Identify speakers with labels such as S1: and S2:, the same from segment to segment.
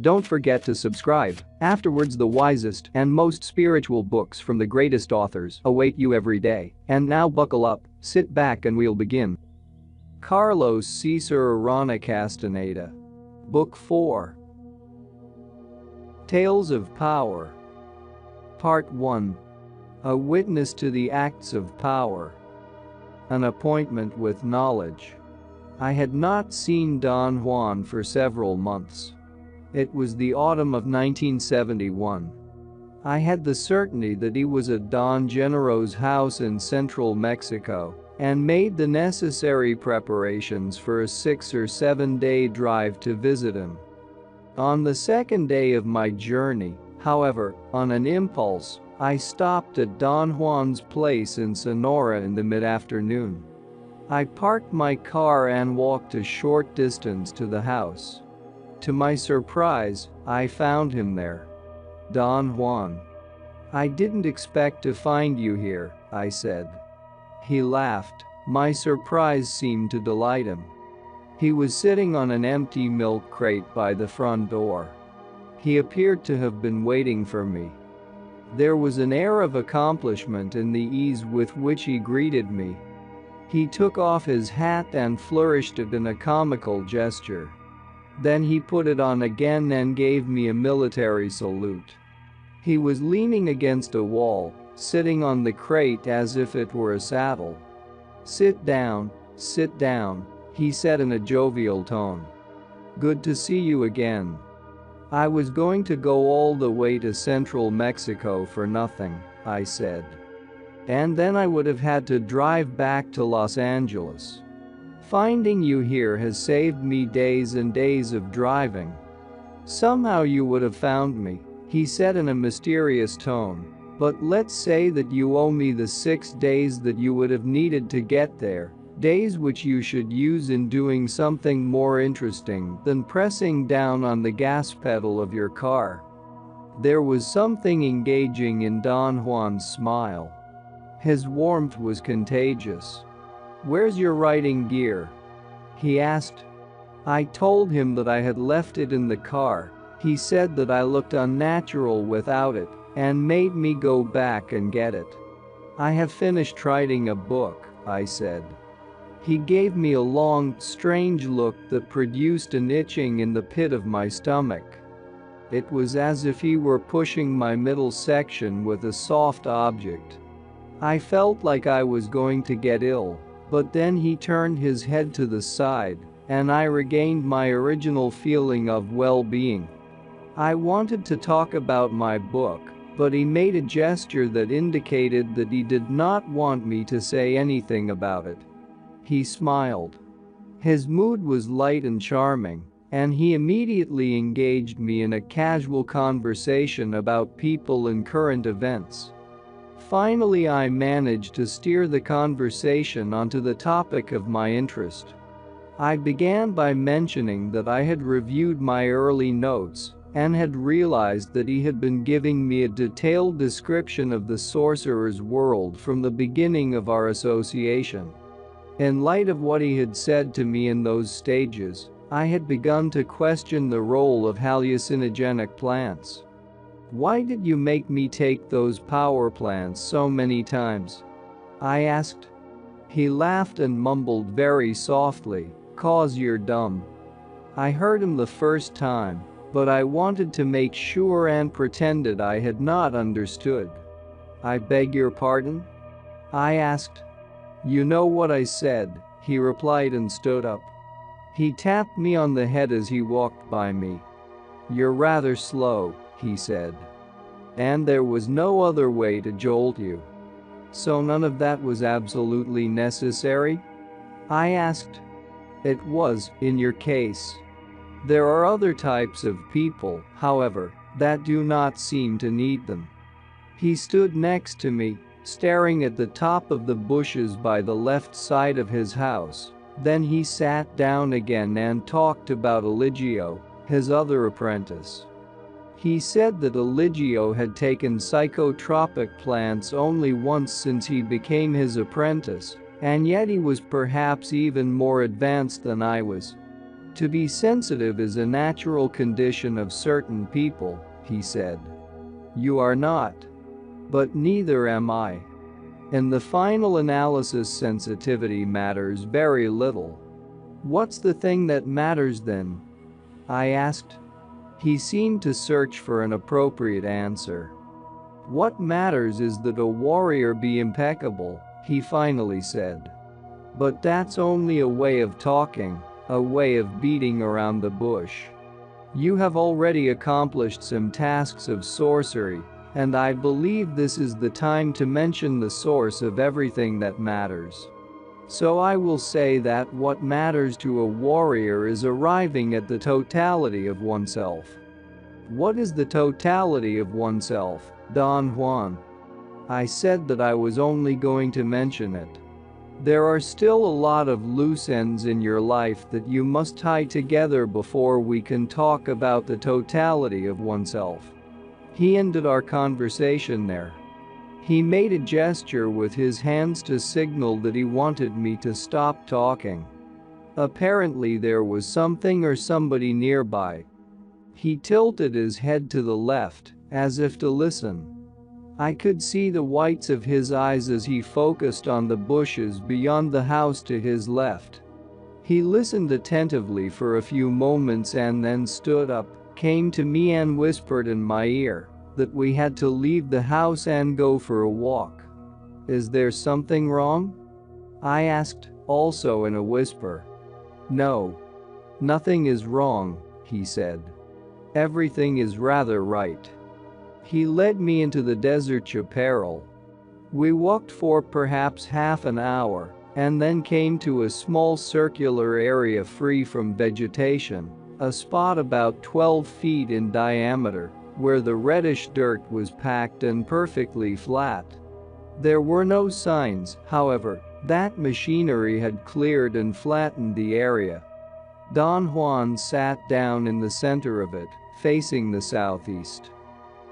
S1: Don't forget to subscribe. Afterwards, the wisest and most spiritual books from the greatest authors await you every day. And now buckle up, sit back and we'll begin. Carlos Castaneda. Book 4. Tales of Power. Part 1. A Witness to the Acts of Power. An Appointment with Knowledge. I had not seen Don Juan for several months. It was the autumn of 1971. I had the certainty that he was at Don Gennaro's house in central Mexico and made the necessary preparations for a 6 or 7 day drive to visit him. On the second day of my journey, however, on an impulse, I stopped at Don Juan's place in Sonora in the mid-afternoon. I parked my car and walked a short distance to the house. To my surprise, I found him there. Don Juan. "I didn't expect to find you here," I said. He laughed. My surprise seemed to delight him. He was sitting on an empty milk crate by the front door. He appeared to have been waiting for me. There was an air of accomplishment in the ease with which he greeted me. He took off his hat and flourished it in a comical gesture. Then he put it on again and gave me a military salute. He was leaning against a wall, sitting on the crate as if it were a saddle. Sit down," he said in a jovial tone. "Good to see you again. I was going to go all the way to central Mexico for nothing," I said. "And then I would have had to drive back to Los Angeles. Finding you here has saved me days and days of driving. Somehow you would have found me," he said in a mysterious tone, "but let's say that you owe me the 6 days that you would have needed to get there, days which you should use in doing something more interesting than pressing down on the gas pedal of your car." There was something engaging in Don Juan's smile. His warmth was contagious. "Where's your writing gear?" he asked. I told him that I had left it in the car. He said that I looked unnatural without it and made me go back and get it. "I have finished writing a book," I said. He gave me a long, strange look that produced an itching in the pit of my stomach. It was as if he were pushing my middle section with a soft object. I felt like I was going to get ill. But then he turned his head to the side, and I regained my original feeling of well-being. I wanted to talk about my book, but he made a gesture that indicated that he did not want me to say anything about it. He smiled. His mood was light and charming, and he immediately engaged me in a casual conversation about people and current events. Finally, I managed to steer the conversation onto the topic of my interest. I began by mentioning that I had reviewed my early notes and had realized that he had been giving me a detailed description of the sorcerer's world from the beginning of our association. In light of what he had said to me in those stages, I had begun to question the role of hallucinogenic plants. "Why did you make me take those power plants so many times?" I asked. He laughed and mumbled very softly, "'Cause you're dumb." I heard him the first time, but I wanted to make sure and pretended I had not understood. "I beg your pardon?" I asked. "You know what I said," he replied and stood up. He tapped me on the head as he walked by me. "You're rather slow," he said. "And there was no other way to jolt you." "So none of that was absolutely necessary?" I asked. "It was, in your case. There are other types of people, however, that do not seem to need them." He stood next to me, staring at the top of the bushes by the left side of his house. Then he sat down again and talked about Eligio, his other apprentice. He said that Eligio had taken psychotropic plants only once since he became his apprentice, and yet he was perhaps even more advanced than I was. To be sensitive is a natural condition of certain people, he said. You are not. But neither am I. In the final analysis, sensitivity matters very little. What's the thing that matters then? I asked. He seemed to search for an appropriate answer. What matters is that a warrior be impeccable, he finally said. But that's only a way of talking, a way of beating around the bush. You have already accomplished some tasks of sorcery, and I believe this is the time to mention the source of everything that matters. So I will say that what matters to a warrior is arriving at the totality of oneself. What is the totality of oneself, Don Juan? I said that I was only going to mention it. There are still a lot of loose ends in your life that you must tie together before we can talk about the totality of oneself. He ended our conversation there. He made a gesture with his hands to signal that he wanted me to stop talking. Apparently there was something or somebody nearby. He tilted his head to the left, as if to listen. I could see the whites of his eyes as he focused on the bushes beyond the house to his left. He listened attentively for a few moments and then stood up, came to me and whispered in my ear that we had to leave the house and go for a walk. Is there something wrong? I asked, also in a whisper. No. Nothing is wrong, he said. Everything is rather right. He led me into the desert chaparral. We walked for perhaps half an hour, and then came to a small circular area free from vegetation, a spot about 12 feet in diameter, where the reddish dirt was packed and perfectly flat. There were no signs, however, that machinery had cleared and flattened the area. Don Juan sat down in the center of it, facing the southeast.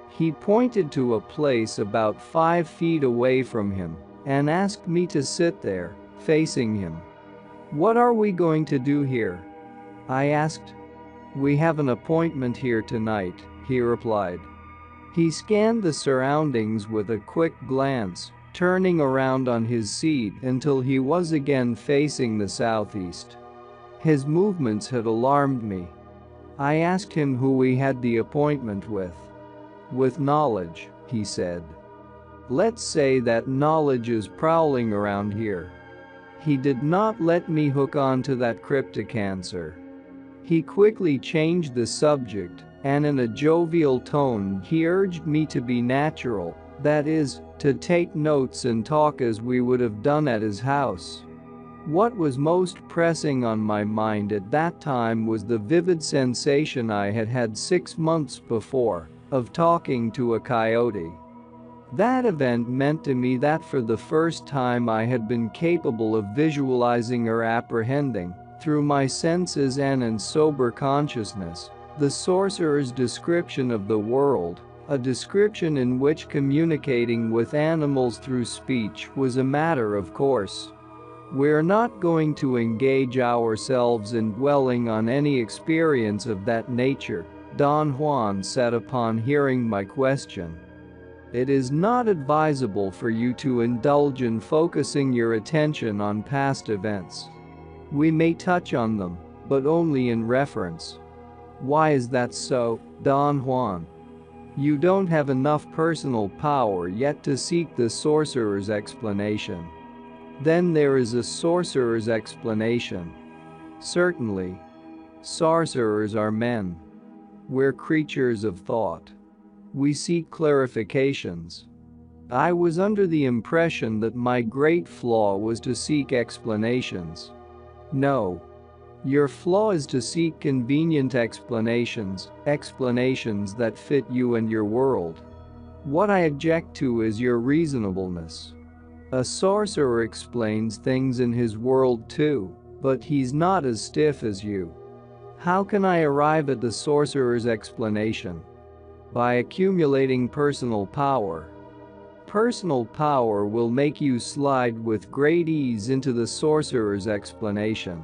S1: He pointed to a place about 5 feet away from him and asked me to sit there, facing him. What are we going to do here? I asked. We have an appointment here tonight, he replied. He scanned the surroundings with a quick glance, turning around on his seat until he was again facing the southeast. His movements had alarmed me. I asked him who we had the appointment with. With knowledge, he said. Let's say that knowledge is prowling around here. He did not let me hook on to that cryptic answer. He quickly changed the subject, and in a jovial tone he urged me to be natural, that is, to take notes and talk as we would have done at his house. What was most pressing on my mind at that time was the vivid sensation I had had 6 months before of talking to a coyote. That event meant to me that for the first time I had been capable of visualizing or apprehending, through my senses and in sober consciousness, the sorcerer's description of the world, a description in which communicating with animals through speech was a matter of course. We're not going to engage ourselves in dwelling on any experience of that nature, Don Juan said upon hearing my question. It is not advisable for you to indulge in focusing your attention on past events. We may touch on them, but only in reference. Why is that so, Don Juan? You don't have enough personal power yet to seek the sorcerer's explanation. Then there is a sorcerer's explanation. Certainly. Sorcerers are men. We're creatures of thought. We seek clarifications. I was under the impression that my great flaw was to seek explanations. No. Your flaw is to seek convenient explanations, explanations that fit you and your world. What I object to is your reasonableness. A sorcerer explains things in his world too, but he's not as stiff as you. How can I arrive at the sorcerer's explanation? By accumulating personal power. Personal power will make you slide with great ease into the sorcerer's explanation.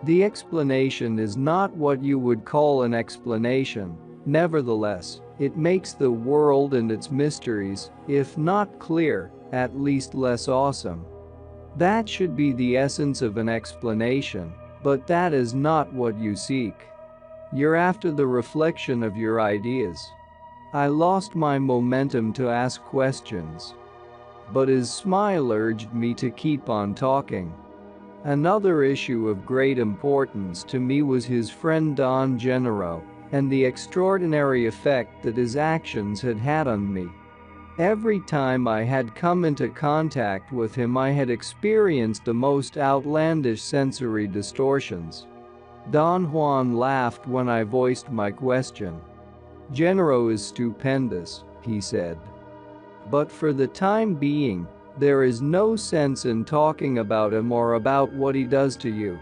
S1: The explanation is not what you would call an explanation. Nevertheless, it makes the world and its mysteries, if not clear, at least less awesome. That should be the essence of an explanation, but that is not what you seek. You're after the reflection of your ideas. I lost my momentum to ask questions, but his smile urged me to keep on talking. Another issue of great importance to me was his friend Don Juan, and the extraordinary effect that his actions had had on me. Every time I had come into contact with him, I had experienced the most outlandish sensory distortions. Don Juan laughed when I voiced my question. "Genero is stupendous," he said. "But for the time being, there is no sense in talking about him or about what he does to you.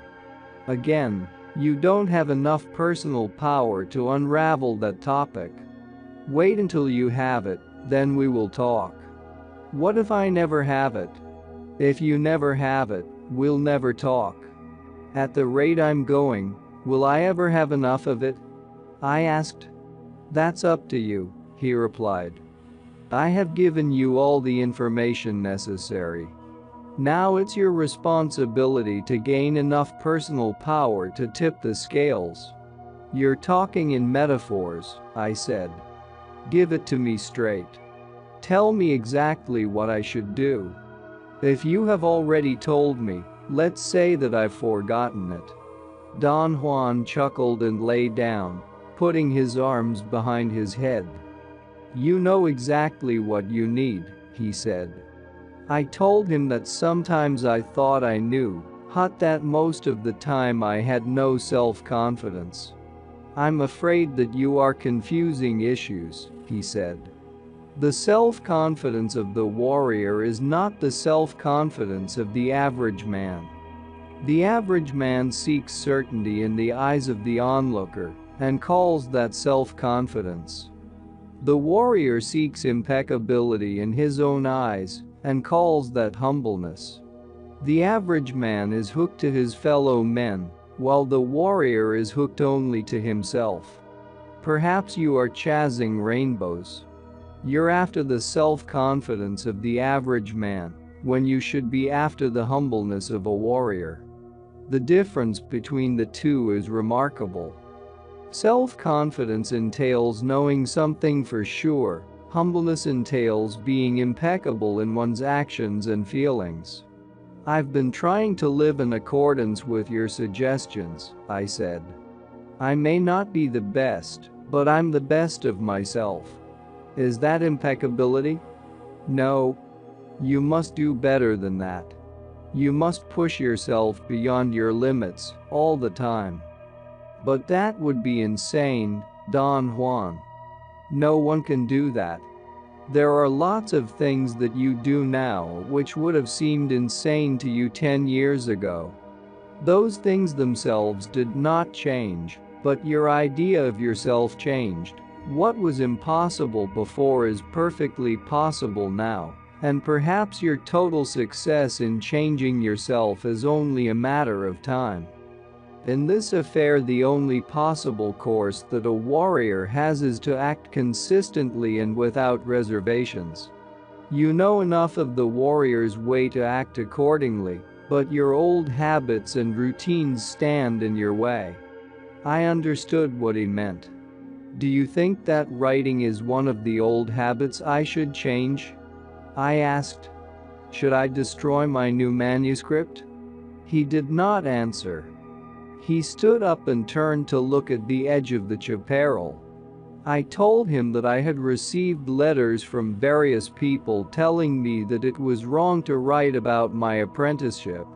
S1: Again, you don't have enough personal power to unravel that topic. Wait until you have it, then we will talk." "What if I never have it?" "If you never have it, we'll never talk." "At the rate I'm going, will I ever have enough of it?" I asked. "That's up to you," he replied. "I have given you all the information necessary. Now it's your responsibility to gain enough personal power to tip the scales." "You're talking in metaphors," I said. "Give it to me straight. Tell me exactly what I should do." "If you have already told me, let's say that I've forgotten it." Don Juan chuckled and lay down, putting his arms behind his head. "You know exactly what you need," he said. I told him that sometimes I thought I knew, that most of the time I had no self-confidence. "I'm afraid that you are confusing issues," he said. "The self-confidence of the warrior is not the self-confidence of the average man. The average man seeks certainty in the eyes of the onlooker and calls that self-confidence. The warrior seeks impeccability in his own eyes and calls that humbleness. The average man is hooked to his fellow men, while the warrior is hooked only to himself. Perhaps you are chasing rainbows. You're after the self-confidence of the average man, when you should be after the humbleness of a warrior. The difference between the two is remarkable. Self-confidence entails knowing something for sure. Humbleness entails being impeccable in one's actions and feelings. I've been trying to live in accordance with your suggestions, I said. I may not be the best, but I'm the best of myself. Is that impeccability? No. You must do better than that. You must push yourself beyond your limits all the time. But that would be insane, Don Juan. No one can do that. There are lots of things that you do now which would have seemed insane to you 10 years ago. Those things themselves did not change, but your idea of yourself changed. What was impossible before is perfectly possible now, and perhaps your total success in changing yourself is only a matter of time. In this affair, the only possible course that a warrior has is to act consistently and without reservations. You know enough of the warrior's way to act accordingly, but your old habits and routines stand in your way. I understood what he meant. Do you think that writing is one of the old habits I should change? I asked. Should I destroy my new manuscript? He did not answer. He stood up and turned to look at the edge of the chaparral. I told him that I had received letters from various people telling me that it was wrong to write about my apprenticeship.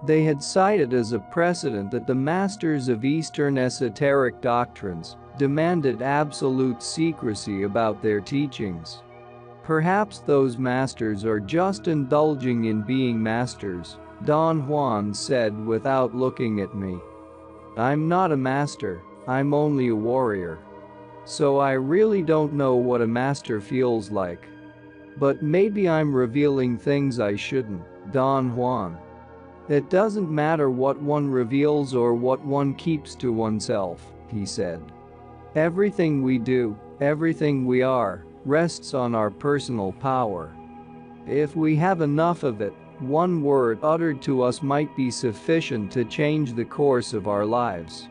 S1: They had cited as a precedent that the masters of Eastern esoteric doctrines demanded absolute secrecy about their teachings. Perhaps those masters are just indulging in being masters, Don Juan said without looking at me. I'm not a master, I'm only a warrior. So I really don't know what a master feels like. But maybe I'm revealing things I shouldn't, Don Juan. It doesn't matter what one reveals or what one keeps to oneself, he said. Everything we do, everything we are, rests on our personal power. If we have enough of it, one word uttered to us might be sufficient to change the course of our lives.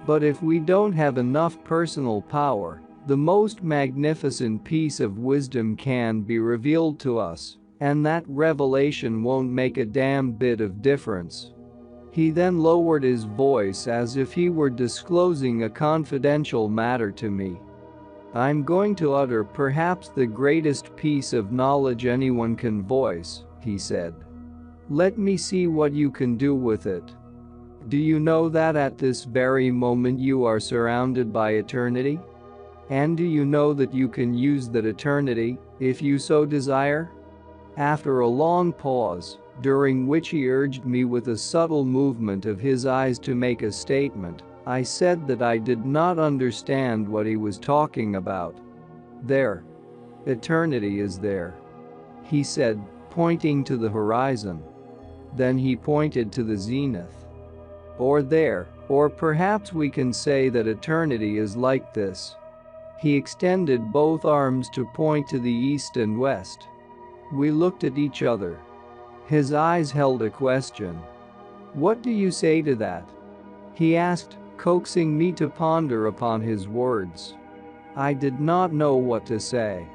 S1: But if we don't have enough personal power, the most magnificent piece of wisdom can be revealed to us, and that revelation won't make a damn bit of difference. He then lowered his voice as if he were disclosing a confidential matter to me. I'm going to utter perhaps the greatest piece of knowledge anyone can voice, he said. Let me see what you can do with it. Do you know that at this very moment you are surrounded by eternity? And do you know that you can use that eternity, if you so desire? After a long pause, during which he urged me with a subtle movement of his eyes to make a statement, I said that I did not understand what he was talking about. There. Eternity is there, he said, pointing to the horizon. Then he pointed to the zenith. Or there, or perhaps we can say that eternity is like this. He extended both arms to point to the east and west. We looked at each other. His eyes held a question. What do you say to that? He asked, coaxing me to ponder upon his words. I did not know what to say.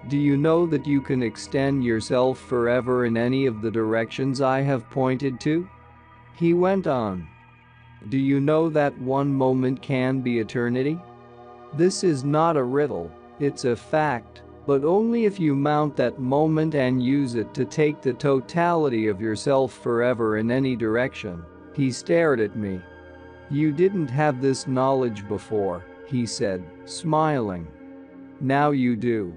S1: Do you know that you can extend yourself forever in any of the directions I have pointed to? He went on. Do you know that one moment can be eternity? This is not a riddle, it's a fact, but only if you mount that moment and use it to take the totality of yourself forever in any direction. He stared at me. You didn't have this knowledge before, he said, smiling. Now you do.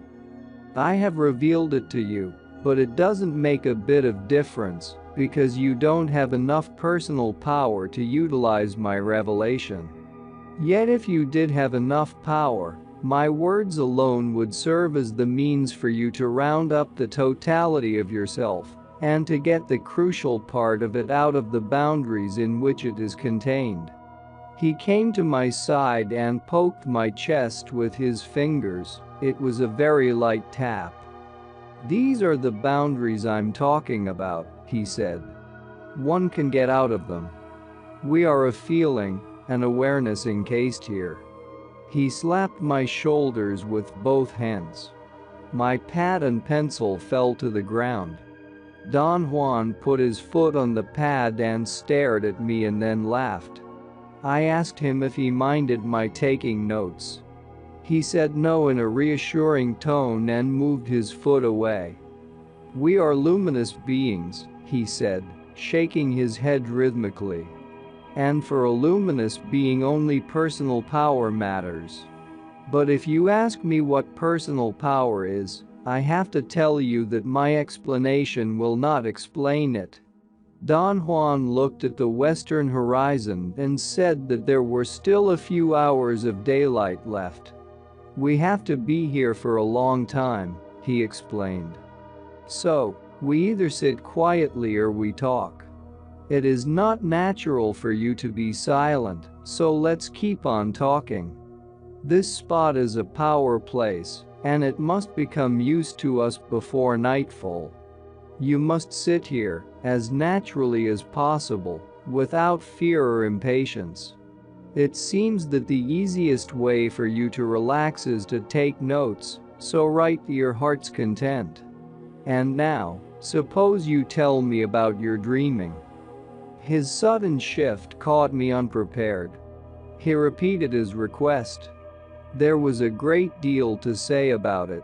S1: I have revealed it to you, but it doesn't make a bit of difference, because you don't have enough personal power to utilize my revelation. Yet if you did have enough power, my words alone would serve as the means for you to round up the totality of yourself, and to get the crucial part of it out of the boundaries in which it is contained. He came to my side and poked my chest with his fingers. It was a very light tap. These are the boundaries I'm talking about, he said. One can get out of them. We are a feeling, an awareness encased here. He slapped my shoulders with both hands. My pad and pencil fell to the ground. Don Juan put his foot on the pad and stared at me and then laughed. I asked him if he minded my taking notes. He said no in a reassuring tone and moved his foot away. We are luminous beings, he said, shaking his head rhythmically. And for a luminous being only personal power matters. But if you ask me what personal power is, I have to tell you that my explanation will not explain it. Don Juan looked at the western horizon and said that there were still a few hours of daylight left. We have to be here for a long time, he explained. So, we either sit quietly or we talk. It is not natural for you to be silent, so let's keep on talking. This spot is a power place, and it must become used to us before nightfall. You must sit here, as naturally as possible, without fear or impatience. It seems that the easiest way for you to relax is to take notes, so write to your heart's content. And now, suppose you tell me about your dreaming. His sudden shift caught me unprepared. He repeated his request. There was a great deal to say about it.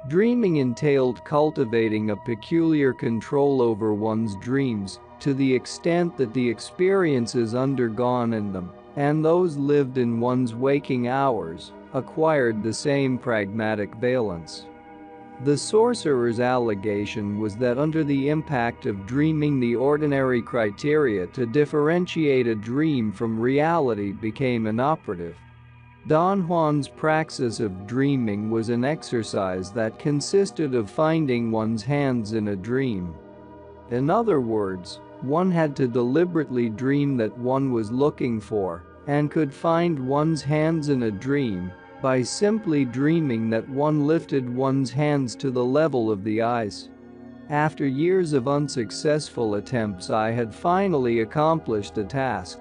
S1: Dreaming entailed cultivating a peculiar control over one's dreams, to the extent that the experiences undergone in them, and those lived in one's waking hours, acquired the same pragmatic valence. The sorcerer's allegation was that under the impact of dreaming, the ordinary criteria to differentiate a dream from reality became inoperative. Don Juan's praxis of dreaming was an exercise that consisted of finding one's hands in a dream. In other words, One had to deliberately dream that one was looking for and could find one's hands in a dream by simply dreaming that one lifted one's hands to the level of the eyes. After years of unsuccessful attempts, I had finally accomplished the task.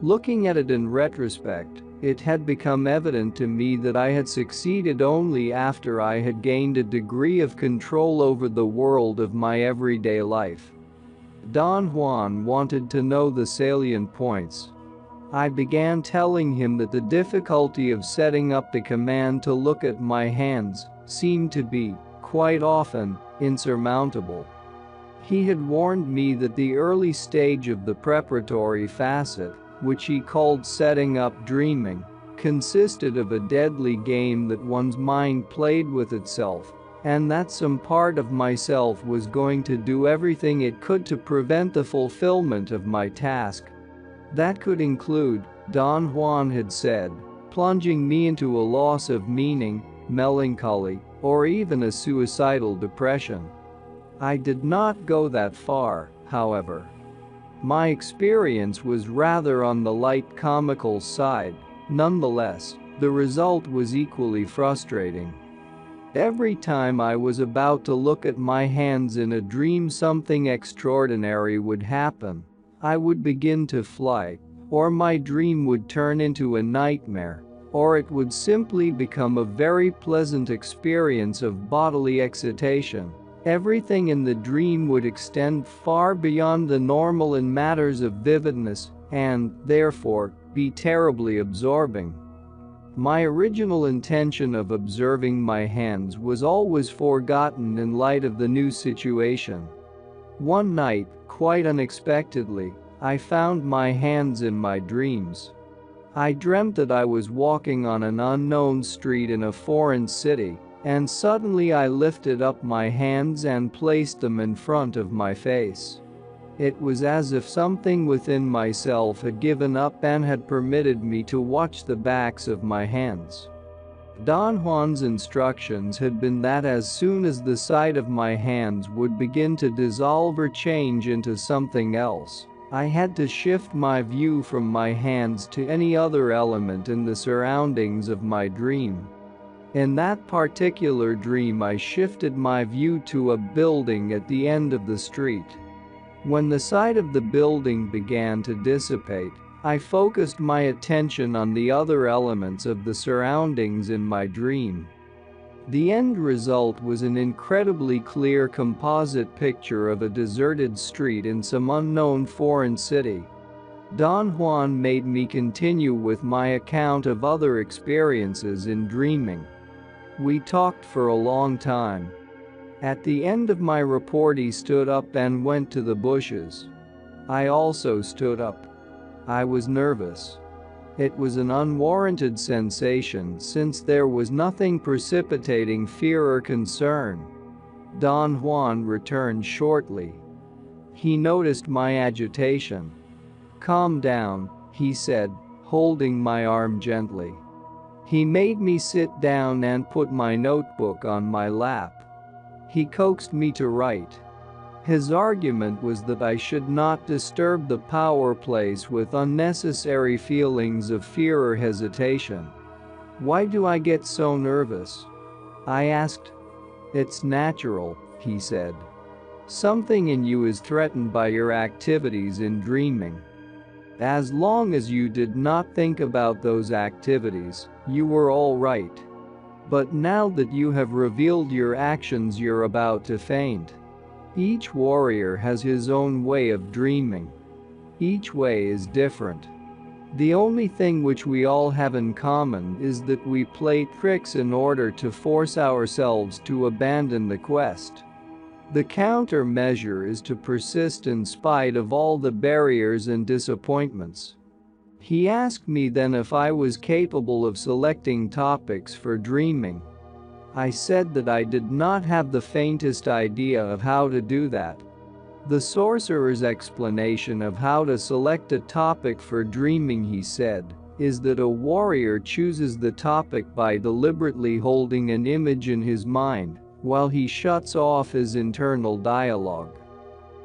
S1: Looking at it in retrospect, it had become evident to me that I had succeeded only after I had gained a degree of control over the world of my everyday life. Don Juan wanted to know the salient points. I began telling him that the difficulty of setting up the command to look at my hands seemed to be, quite often, insurmountable. He had warned me that the early stage of the preparatory facet, which he called setting up dreaming, consisted of a deadly game that one's mind played with itself, and that some part of myself was going to do everything it could to prevent the fulfillment of my task. That could include, Don Juan had said, plunging me into a loss of meaning, melancholy, or even a suicidal depression. I did not go that far, however. My experience was rather on the light comical side. Nonetheless, the result was equally frustrating. Every time I was about to look at my hands in a dream, something extraordinary would happen. I would begin to fly, or my dream would turn into a nightmare, or it would simply become a very pleasant experience of bodily excitation. Everything in the dream would extend far beyond the normal in matters of vividness and, therefore, be terribly absorbing. My original intention of observing my hands was always forgotten in light of the new situation. One night, quite unexpectedly, I found my hands in my dreams. I dreamt that I was walking on an unknown street in a foreign city, and suddenly I lifted up my hands and placed them in front of my face. It was as if something within myself had given up and had permitted me to watch the backs of my hands. Don Juan's instructions had been that as soon as the sight of my hands would begin to dissolve or change into something else, I had to shift my view from my hands to any other element in the surroundings of my dream. In that particular dream, I shifted my view to a building at the end of the street. When the sight of the building began to dissipate, I focused my attention on the other elements of the surroundings in my dream. The end result was an incredibly clear composite picture of a deserted street in some unknown foreign city. Don Juan made me continue with my account of other experiences in dreaming. We talked for a long time. At the end of my report, he stood up and went to the bushes. I also stood up. I was nervous. It was an unwarranted sensation since there was nothing precipitating fear or concern. Don Juan returned shortly. He noticed my agitation. "Calm down," he said, holding my arm gently. He made me sit down and put my notebook on my lap. He coaxed me to write. His argument was that I should not disturb the power place with unnecessary feelings of fear or hesitation. "Why do I get so nervous?" I asked. "It's natural," he said. "Something in you is threatened by your activities in dreaming. As long as you did not think about those activities, you were all right. But now that you have revealed your actions, you're about to faint." Each warrior has his own way of dreaming. Each way is different. The only thing which we all have in common is that we play tricks in order to force ourselves to abandon the quest. The countermeasure is to persist in spite of all the barriers and disappointments. He asked me then if I was capable of selecting topics for dreaming. I said that I did not have the faintest idea of how to do that. The sorcerer's explanation of how to select a topic for dreaming, he said, is that a warrior chooses the topic by deliberately holding an image in his mind while he shuts off his internal dialogue.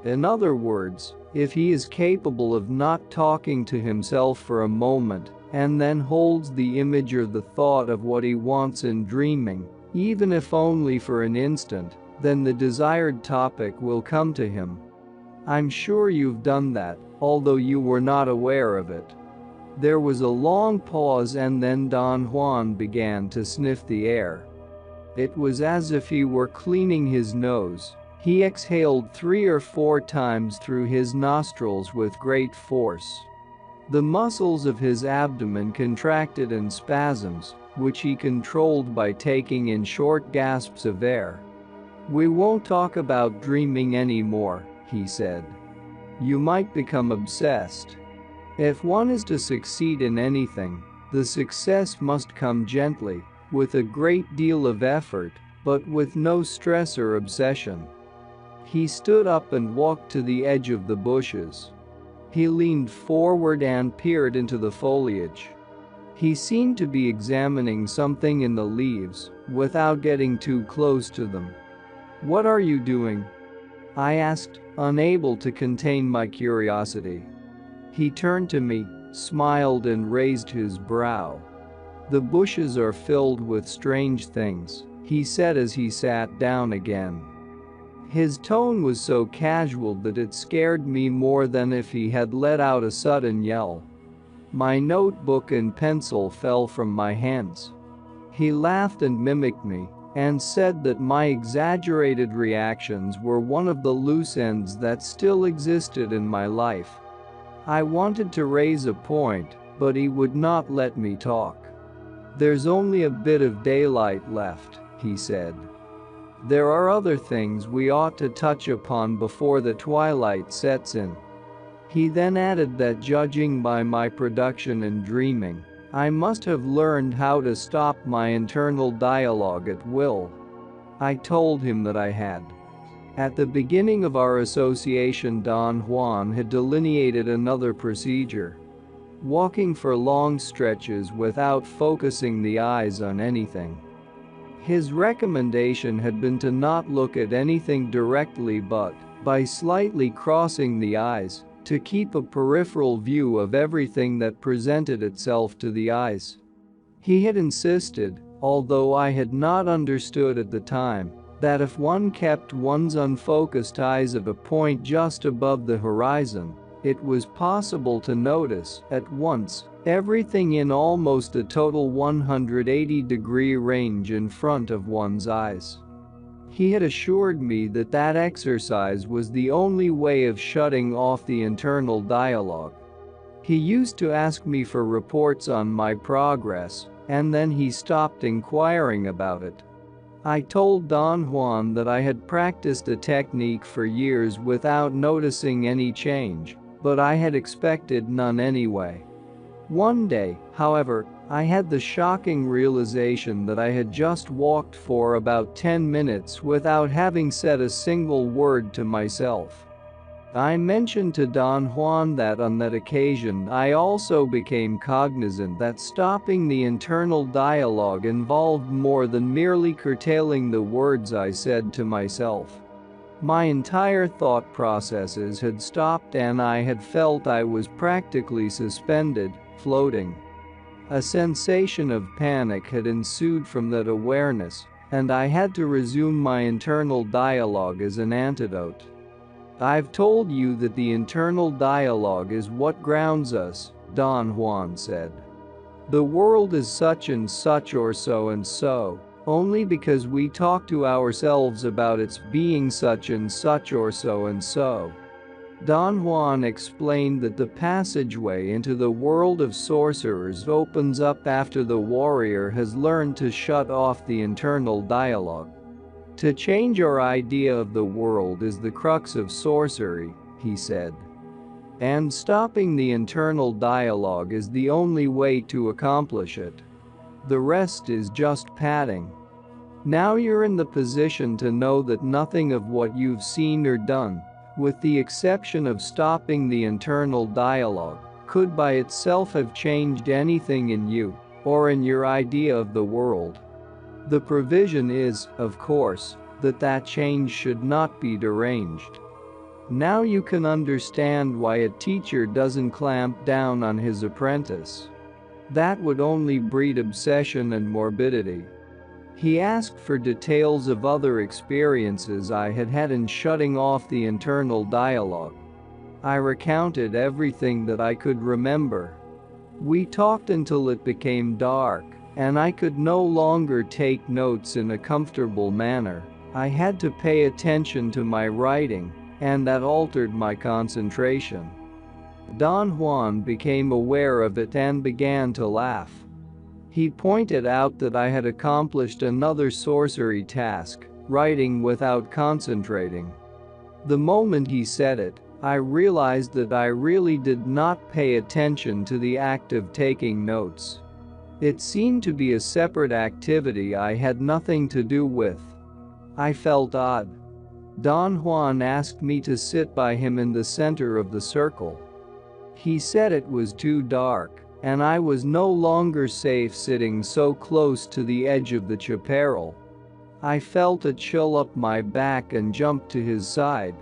S1: In other words, if he is capable of not talking to himself for a moment and then holds the image or the thought of what he wants in dreaming, even if only for an instant, then the desired topic will come to him. I'm sure you've done that, although you were not aware of it. There was a long pause and then Don Juan began to sniff the air. It was as if he were cleaning his nose. He exhaled 3 or 4 times through his nostrils with great force. The muscles of his abdomen contracted in spasms, which he controlled by taking in short gasps of air. "We won't talk about dreaming anymore," he said. "You might become obsessed. If one is to succeed in anything, the success must come gently, with a great deal of effort, but with no stress or obsession." He stood up and walked to the edge of the bushes. He leaned forward and peered into the foliage. He seemed to be examining something in the leaves, without getting too close to them. "What are you doing?" I asked, unable to contain my curiosity. He turned to me, smiled and raised his brow. "The bushes are filled with strange things," he said as he sat down again. His tone was so casual that it scared me more than if he had let out a sudden yell. My notebook and pencil fell from my hands. He laughed and mimicked me, and said that my exaggerated reactions were one of the loose ends that still existed in my life. I wanted to raise a point, but he would not let me talk. "There's only a bit of daylight left," he said. "There are other things we ought to touch upon before the twilight sets in." He then added that judging by my production and dreaming, I must have learned how to stop my internal dialogue at will. I told him that I had. At the beginning of our association, Don Juan had delineated another procedure: walking for long stretches without focusing the eyes on anything. His recommendation had been to not look at anything directly but, by slightly crossing the eyes, to keep a peripheral view of everything that presented itself to the eyes. He had insisted, although I had not understood at the time, that if one kept one's unfocused eyes at a point just above the horizon, it was possible to notice, at once, everything in almost a total 180-degree range in front of one's eyes. He had assured me that that exercise was the only way of shutting off the internal dialogue. He used to ask me for reports on my progress, and then he stopped inquiring about it. I told Don Juan that I had practiced a technique for years without noticing any change, but I had expected none anyway. One day, however, I had the shocking realization that I had just walked for about 10 minutes without having said a single word to myself. I mentioned to Don Juan that on that occasion I also became cognizant that stopping the internal dialogue involved more than merely curtailing the words I said to myself. My entire thought processes had stopped and I had felt I was practically suspended, floating. A sensation of panic had ensued from that awareness, and I had to resume my internal dialogue as an antidote. "I've told you that the internal dialogue is what grounds us," Don Juan said. "The world is such and such or so and so, only because we talk to ourselves about its being such and such or so and so." Don Juan explained that the passageway into the world of sorcerers opens up after the warrior has learned to shut off the internal dialogue. "To change our idea of the world is the crux of sorcery," he said. "And stopping the internal dialogue is the only way to accomplish it. The rest is just padding. Now you're in the position to know that nothing of what you've seen or done, with the exception of stopping the internal dialogue, could by itself have changed anything in you, or in your idea of the world. The provision is, of course, that that change should not be deranged." Now you can understand why a teacher doesn't clamp down on his apprentice. That would only breed obsession and morbidity. He asked for details of other experiences I had had in shutting off the internal dialogue. I recounted everything that I could remember. We talked until it became dark, and I could no longer take notes in a comfortable manner. I had to pay attention to my writing, and that altered my concentration. Don Juan became aware of it and began to laugh. He pointed out that I had accomplished another sorcery task, writing without concentrating. The moment he said it, I realized that I really did not pay attention to the act of taking notes. It seemed to be a separate activity I had nothing to do with. I felt odd. Don Juan asked me to sit by him in the center of the circle. He said it was too dark, and I was no longer safe sitting so close to the edge of the chaparral. I felt a chill up my back and jumped to his side.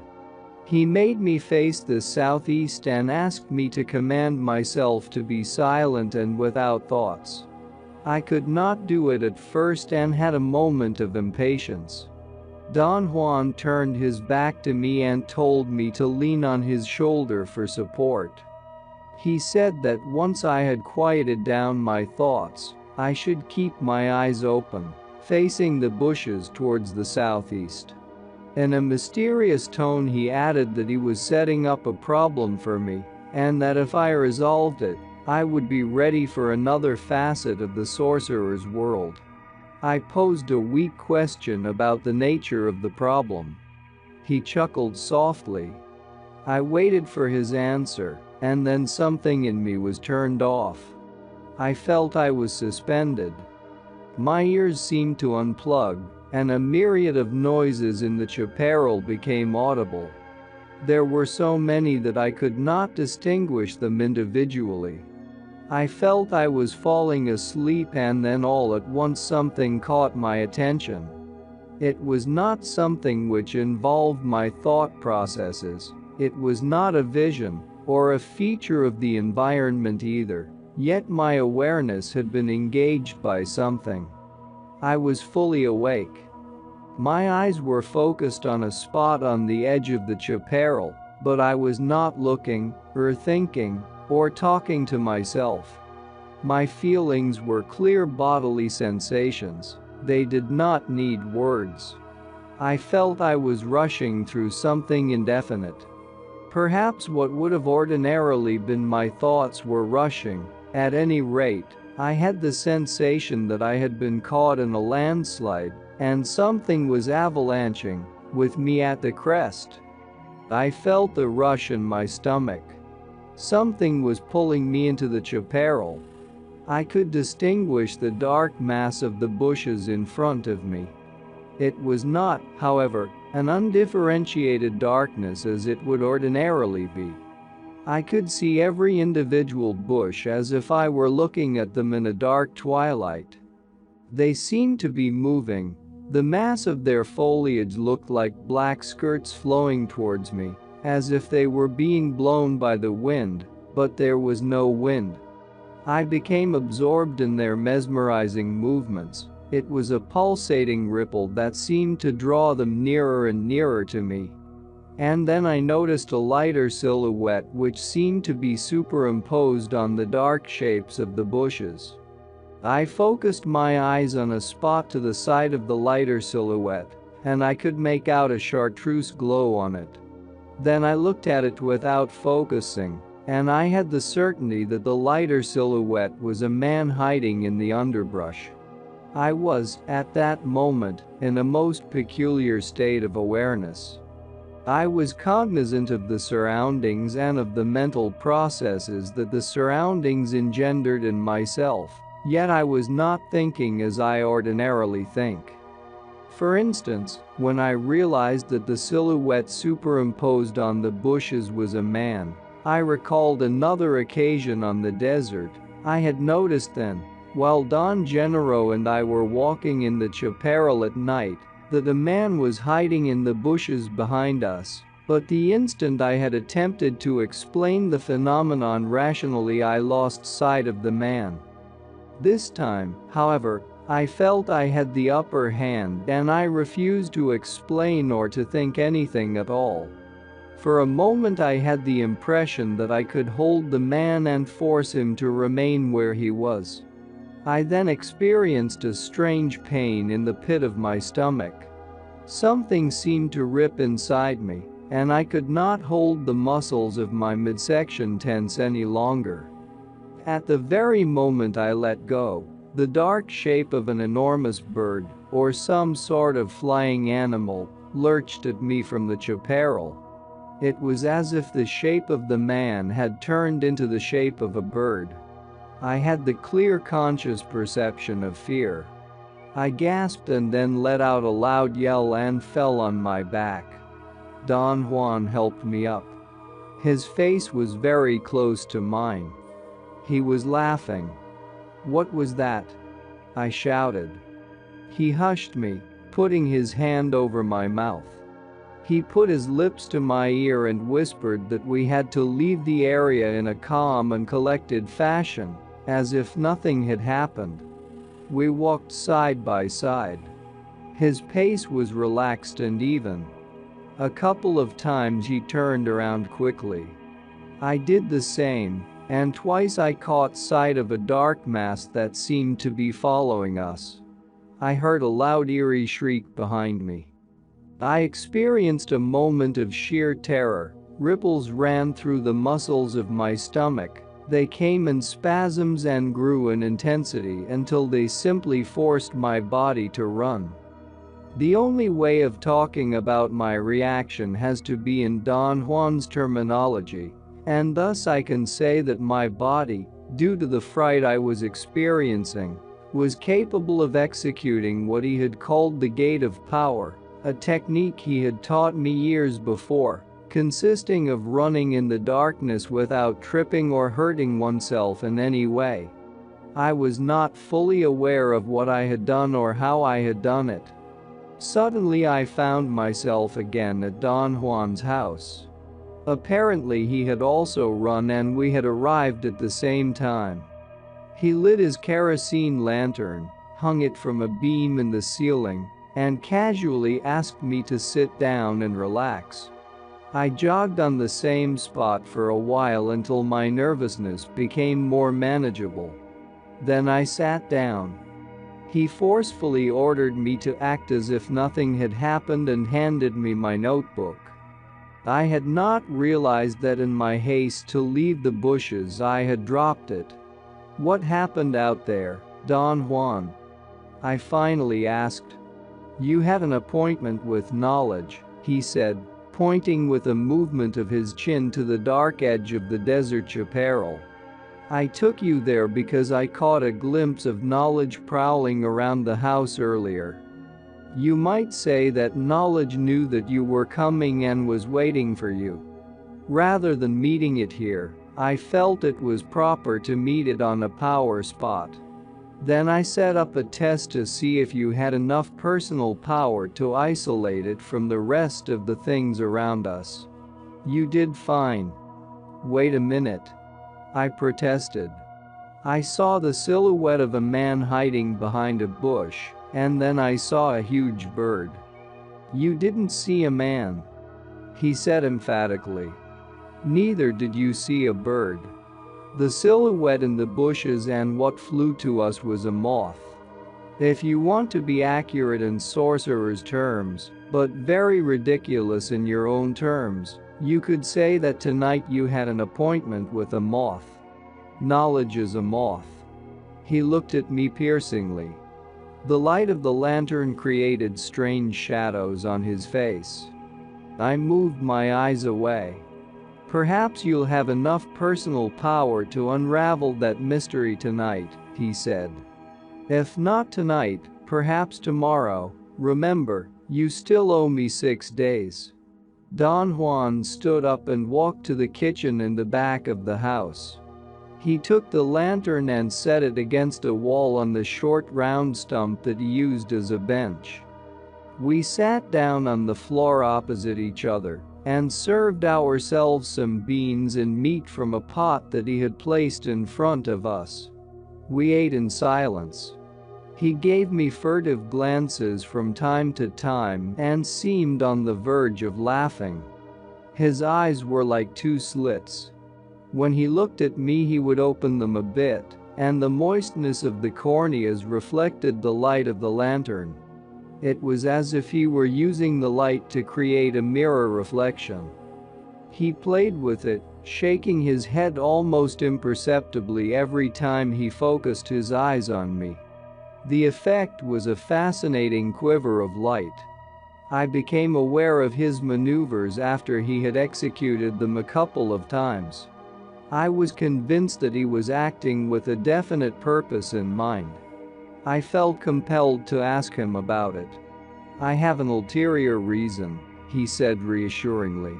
S1: He made me face the southeast and asked me to command myself to be silent and without thoughts. I could not do it at first and had a moment of impatience. Don Juan turned his back to me and told me to lean on his shoulder for support. He said that once I had quieted down my thoughts, I should keep my eyes open, facing the bushes towards the southeast. In a mysterious tone he added that he was setting up a problem for me, and that if I resolved it, I would be ready for another facet of the sorcerer's world. I posed a weak question about the nature of the problem. He chuckled softly. I waited for his answer, and then something in me was turned off. I felt I was suspended. My ears seemed to unplug, and a myriad of noises in the chaparral became audible. There were so many that I could not distinguish them individually. I felt I was falling asleep, and then all at once something caught my attention. It was not something which involved my thought processes. It was not a vision or a feature of the environment either, yet my awareness had been engaged by something. I was fully awake. My eyes were focused on a spot on the edge of the chaparral, but I was not looking, or thinking, or talking to myself. My feelings were clear bodily sensations. They did not need words. I felt I was rushing through something indefinite. Perhaps what would have ordinarily been my thoughts were rushing. At any rate, I had the sensation that I had been caught in a landslide, and something was avalanching, with me at the crest. I felt the rush in my stomach. Something was pulling me into the chaparral. I could distinguish the dark mass of the bushes in front of me. It was not, however, an undifferentiated darkness as it would ordinarily be. I could see every individual bush as if I were looking at them in a dark twilight. They seemed to be moving. The mass of their foliage looked like black skirts flowing towards me, as if they were being blown by the wind, but there was no wind. I became absorbed in their mesmerizing movements. It was a pulsating ripple that seemed to draw them nearer and nearer to me. And then I noticed a lighter silhouette which seemed to be superimposed on the dark shapes of the bushes. I focused my eyes on a spot to the side of the lighter silhouette, and I could make out a chartreuse glow on it. Then I looked at it without focusing, and I had the certainty that the lighter silhouette was a man hiding in the underbrush. I was, at that moment, in a most peculiar state of awareness. I was cognizant of the surroundings and of the mental processes that the surroundings engendered in myself, yet I was not thinking as I ordinarily think. For instance, when I realized that the silhouette superimposed on the bushes was a man, I recalled another occasion on the desert. I had noticed then, while Don Genero and I were walking in the chaparral at night, that a man was hiding in the bushes behind us, But the instant I had attempted to explain the phenomenon rationally, I lost sight of the man. This time, however, I felt I had the upper hand and I refused to explain or to think anything at all. For a moment I had the impression that I could hold the man and force him to remain where he was. I then experienced a strange pain in the pit of my stomach. Something seemed to rip inside me, and I could not hold the muscles of my midsection tense any longer. At the very moment I let go, the dark shape of an enormous bird, or some sort of flying animal, lurched at me from the chaparral. It was as if the shape of the man had turned into the shape of a bird. I had the clear conscious perception of fear. I gasped and then let out a loud yell and fell on my back. Don Juan helped me up. His face was very close to mine. He was laughing. "What was that?" I shouted. He hushed me, putting his hand over my mouth. He put his lips to my ear and whispered that we had to leave the area in a calm and collected fashion, as if nothing had happened. We walked side by side. His pace was relaxed and even. A couple of times he turned around quickly. I did the same, and twice I caught sight of a dark mass that seemed to be following us. I heard a loud eerie shriek behind me. I experienced a moment of sheer terror. Ripples ran through the muscles of my stomach. They came in spasms and grew in intensity until they simply forced my body to run. The only way of talking about my reaction has to be in Don Juan's terminology, and thus I can say that my body, due to the fright I was experiencing, was capable of executing what he had called the gate of power, a technique he had taught me years before, consisting of running in the darkness without tripping or hurting oneself in any way. I was not fully aware of what I had done or how I had done it. Suddenly I found myself again at Don Juan's house. Apparently he had also run and we had arrived at the same time. He lit his kerosene lantern, hung it from a beam in the ceiling, and casually asked me to sit down and relax. I jogged on the same spot for a while until my nervousness became more manageable. Then I sat down. He forcefully ordered me to act as if nothing had happened and handed me my notebook. I had not realized that in my haste to leave the bushes I had dropped it. "What happened out there, Don Juan?" I finally asked. "You had an appointment with knowledge," he said, pointing with a movement of his chin to the dark edge of the desert chaparral. "I took you there because I caught a glimpse of knowledge prowling around the house earlier. You might say that knowledge knew that you were coming and was waiting for you. Rather than meeting it here, I felt it was proper to meet it on a power spot. Then I set up a test to see if you had enough personal power to isolate it from the rest of the things around us. You did fine." "Wait a minute," I protested. "I saw the silhouette of a man hiding behind a bush, and then I saw a huge bird." "You didn't see a man," he said emphatically. "Neither did you see a bird. The silhouette in the bushes and what flew to us was a moth. If you want to be accurate in sorcerer's terms, but very ridiculous in your own terms, you could say that tonight you had an appointment with a moth. Knowledge is a moth." He looked at me piercingly. The light of the lantern created strange shadows on his face. I moved my eyes away. "Perhaps you'll have enough personal power to unravel that mystery tonight," he said. "If not tonight, perhaps tomorrow. Remember, you still owe me 6 days." Don Juan stood up and walked to the kitchen in the back of the house. He took the lantern and set it against a wall on the short round stump that he used as a bench. We sat down on the floor opposite each other, and served ourselves some beans and meat from a pot that he had placed in front of us. We ate in silence. He gave me furtive glances from time to time and seemed on the verge of laughing. His eyes were like two slits. When he looked at me, he would open them a bit, and the moistness of the corneas reflected the light of the lantern. It was as if he were using the light to create a mirror reflection. He played with it, shaking his head almost imperceptibly every time he focused his eyes on me. The effect was a fascinating quiver of light. I became aware of his maneuvers after he had executed them a couple of times. I was convinced that he was acting with a definite purpose in mind. I felt compelled to ask him about it. "I have an ulterior reason," he said reassuringly.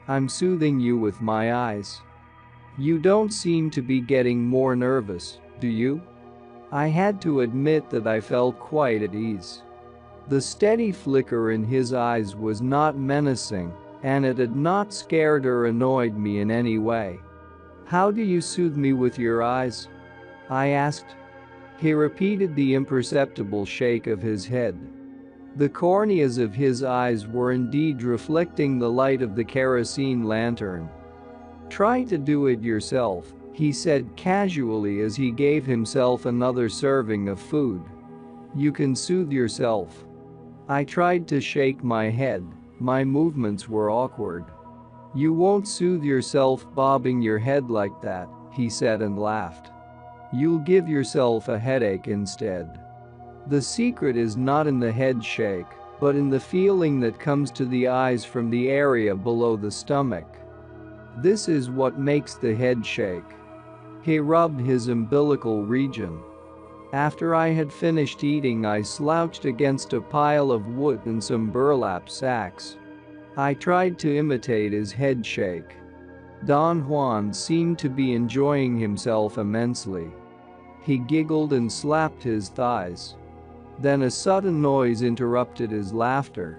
S1: "I'm soothing you with my eyes. You don't seem to be getting more nervous, do you?" I had to admit that I felt quite at ease. The steady flicker in his eyes was not menacing, and it had not scared or annoyed me in any way. "How do you soothe me with your eyes?" I asked. He repeated the imperceptible shake of his head. The corneas of his eyes were indeed reflecting the light of the kerosene lantern. "Try to do it yourself," he said casually as he gave himself another serving of food. "You can soothe yourself." I tried to shake my head. My movements were awkward. "You won't soothe yourself bobbing your head like that," he said and laughed. "You'll give yourself a headache instead. The secret is not in the head shake, but in the feeling that comes to the eyes from the area below the stomach. This is what makes the head shake." He rubbed his umbilical region. After I had finished eating, I slouched against a pile of wood and some burlap sacks. I tried to imitate his head shake. Don Juan seemed to be enjoying himself immensely. He giggled and slapped his thighs. Then a sudden noise interrupted his laughter.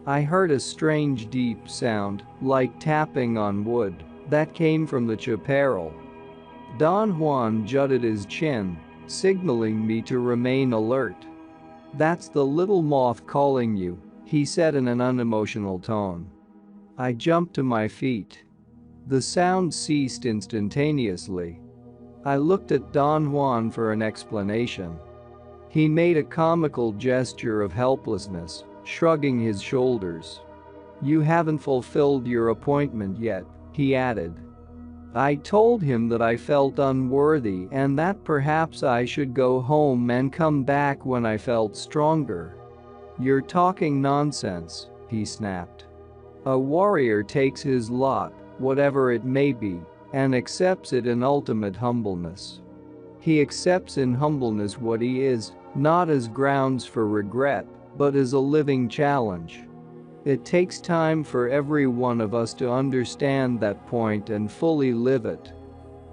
S1: I heard a strange deep sound, like tapping on wood, that came from the chaparral. Don Juan jutted his chin, signaling me to remain alert. "That's the little moth calling you," he said in an unemotional tone. I jumped to my feet. The sound ceased instantaneously. I looked at Don Juan for an explanation. He made a comical gesture of helplessness, shrugging his shoulders. "You haven't fulfilled your appointment yet," he added. I told him that I felt unworthy and that perhaps I should go home and come back when I felt stronger. "You're talking nonsense," he snapped. "A warrior takes his lot, whatever it may be, and accepts it in ultimate humbleness. He accepts in humbleness what he is, not as grounds for regret, but as a living challenge. It takes time for every one of us to understand that point and fully live it.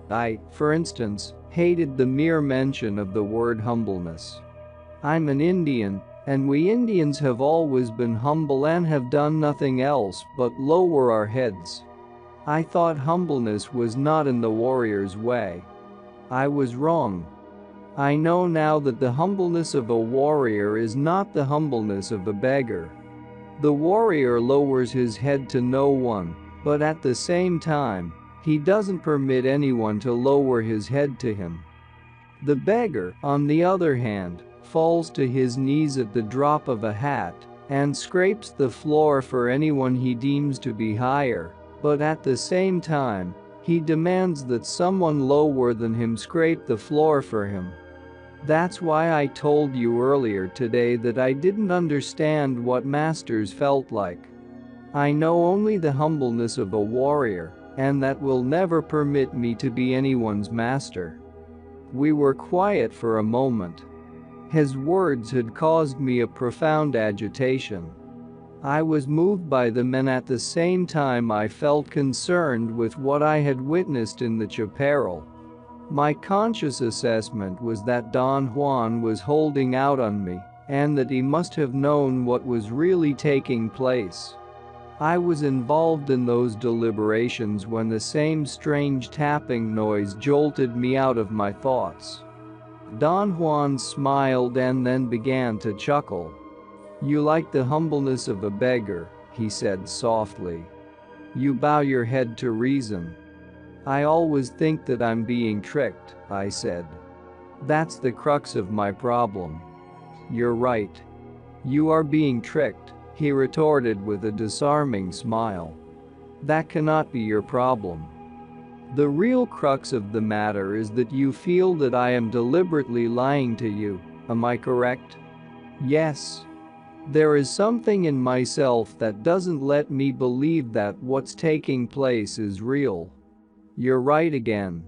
S1: I, for instance, hated the mere mention of the word humbleness. I'm an Indian, and we Indians have always been humble and have done nothing else but lower our heads. I thought humbleness was not in the warrior's way. I was wrong. I know now that the humbleness of a warrior is not the humbleness of a beggar. The warrior lowers his head to no one, but at the same time, he doesn't permit anyone to lower his head to him. The beggar, on the other hand, falls to his knees at the drop of a hat and scrapes the floor for anyone he deems to be higher, but at the same time, he demands that someone lower than him scrape the floor for him. That's why I told you earlier today that I didn't understand what masters felt like. I know only the humbleness of a warrior, and that will never permit me to be anyone's master." We were quiet for a moment. His words had caused me a profound agitation. I was moved by them, and at the same time I felt concerned with what I had witnessed in the chaparral. My conscious assessment was that Don Juan was holding out on me, and that he must have known what was really taking place. I was involved in those deliberations when the same strange tapping noise jolted me out of my thoughts. Don Juan smiled and then began to chuckle. "You like the humbleness of a beggar," he said softly. "You bow your head to reason." "I always think that I'm being tricked," I said. "That's the crux of my problem." "You're right. You are being tricked," he retorted with a disarming smile. "That cannot be your problem. The real crux of the matter is that you feel that I am deliberately lying to you, am I correct?" "Yes. There is something in myself that doesn't let me believe that what's taking place is real." "You're right again.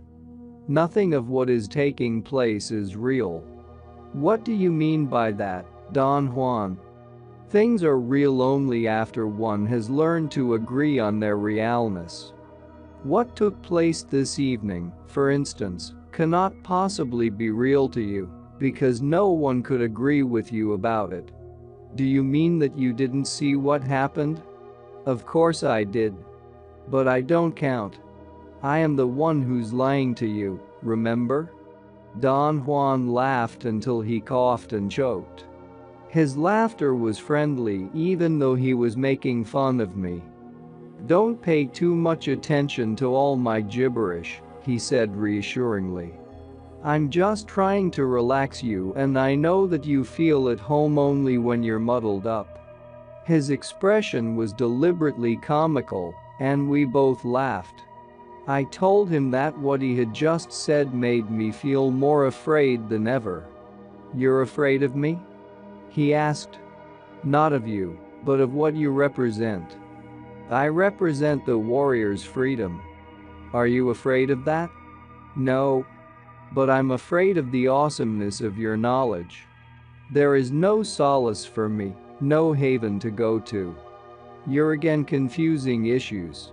S1: Nothing of what is taking place is real." "What do you mean by that, Don Juan?" "Things are real only after one has learned to agree on their realness. What took place this evening, for instance, cannot possibly be real to you, because no one could agree with you about it." "Do you mean that you didn't see what happened?" "Of course I did. But I don't count. I am the one who's lying to you, remember?" Don Juan laughed until he coughed and choked. His laughter was friendly even though he was making fun of me. "Don't pay too much attention to all my gibberish," he said reassuringly. "I'm just trying to relax you, and I know that you feel at home only when you're muddled up." His expression was deliberately comical, and we both laughed. I told him that what he had just said made me feel more afraid than ever. "You're afraid of me?" he asked. "Not of you, but of what you represent." "I represent the warrior's freedom." "Are you afraid of that?" "No. But I'm afraid of the awesomeness of your knowledge. There is no solace for me, no haven to go to." "You're again confusing issues.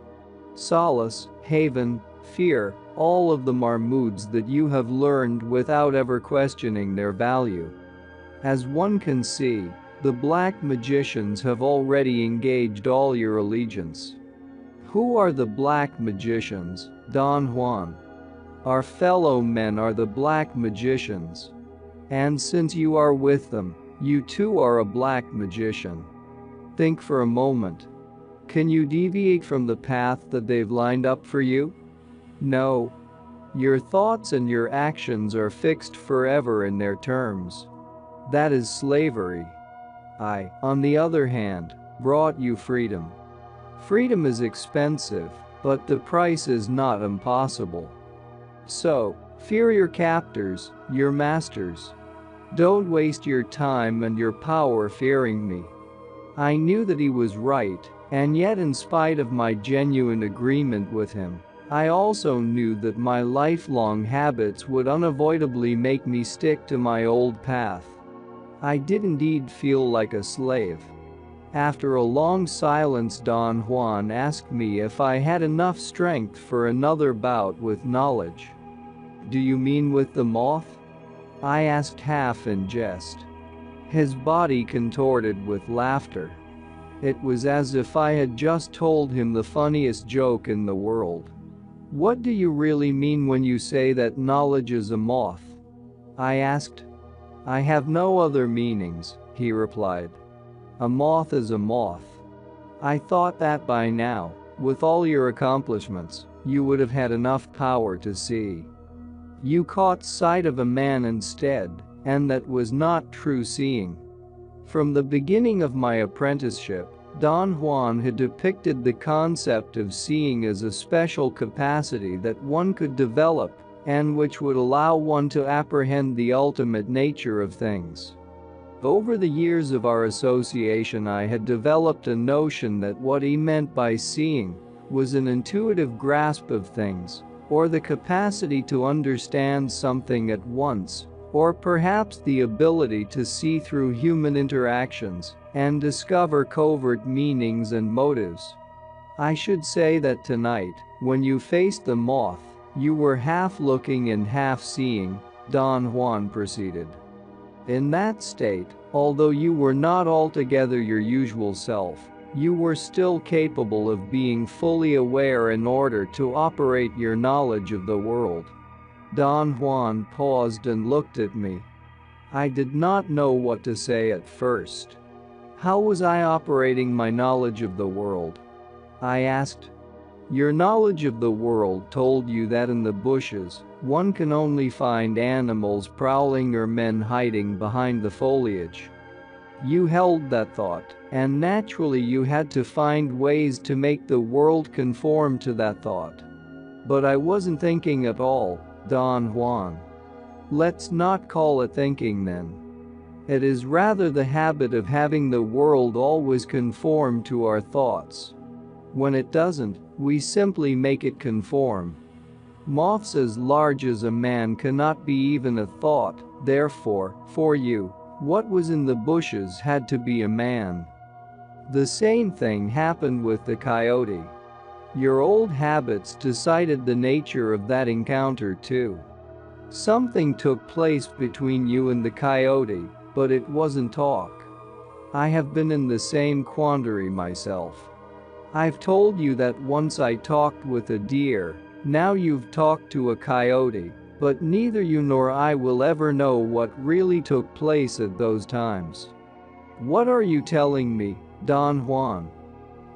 S1: Solace, haven, fear, all of them are moods that you have learned without ever questioning their value. As one can see, the black magicians have already engaged all your allegiance." "Who are the black magicians, Don Juan?" "Our fellow men are the black magicians. And since you are with them, you too are a black magician. Think for a moment. Can you deviate from the path that they've lined up for you? No. Your thoughts and your actions are fixed forever in their terms. That is slavery. I, on the other hand, brought you freedom. Freedom is expensive, but the price is not impossible. So, fear your captors, your masters. Don't waste your time and your power fearing me." I knew that he was right, and yet in spite of my genuine agreement with him, I also knew that my lifelong habits would unavoidably make me stick to my old path. I did indeed feel like a slave. After a long silence, Don Juan asked me if I had enough strength for another bout with knowledge. "Do you mean with the moth?" I asked half in jest. His body contorted with laughter. It was as if I had just told him the funniest joke in the world. "What do you really mean when you say that knowledge is a moth?" I asked. "I have no other meanings," he replied. "A moth is a moth. I thought that by now, with all your accomplishments, you would have had enough power to see. You caught sight of a man instead, and that was not true seeing." From the beginning of my apprenticeship, Don Juan had depicted the concept of seeing as a special capacity that one could develop, and which would allow one to apprehend the ultimate nature of things. Over the years of our association, I had developed a notion that what he meant by seeing was an intuitive grasp of things, or the capacity to understand something at once, or perhaps the ability to see through human interactions and discover covert meanings and motives. I should say that tonight, when you faced the moth, you were half looking and half seeing, Don Juan proceeded. In that state, although you were not altogether your usual self, You were still capable of being fully aware in order to operate your knowledge of the world. Don Juan paused and looked at me. I did not know what to say at first. How was I operating my knowledge of the world? I asked. Your knowledge of the world told you that in the bushes, one can only find animals prowling or men hiding behind the foliage. You held that thought, and naturally you had to find ways to make the world conform to that thought. But I wasn't thinking at all, Don Juan. Let's not call it thinking then. It is rather the habit of having the world always conform to our thoughts. When it doesn't, we simply make it conform. Moths as large as a man cannot be even a thought, therefore, for you, what was in the bushes had to be a man. The same thing happened with the coyote. Your old habits decided the nature of that encounter too. Something took place between you and the coyote, but it wasn't talk. I have been in the same quandary myself. I've told you that once I talked with a deer, now you've talked to a coyote, but neither you nor I will ever know what really took place at those times. What are you telling me, Don Juan?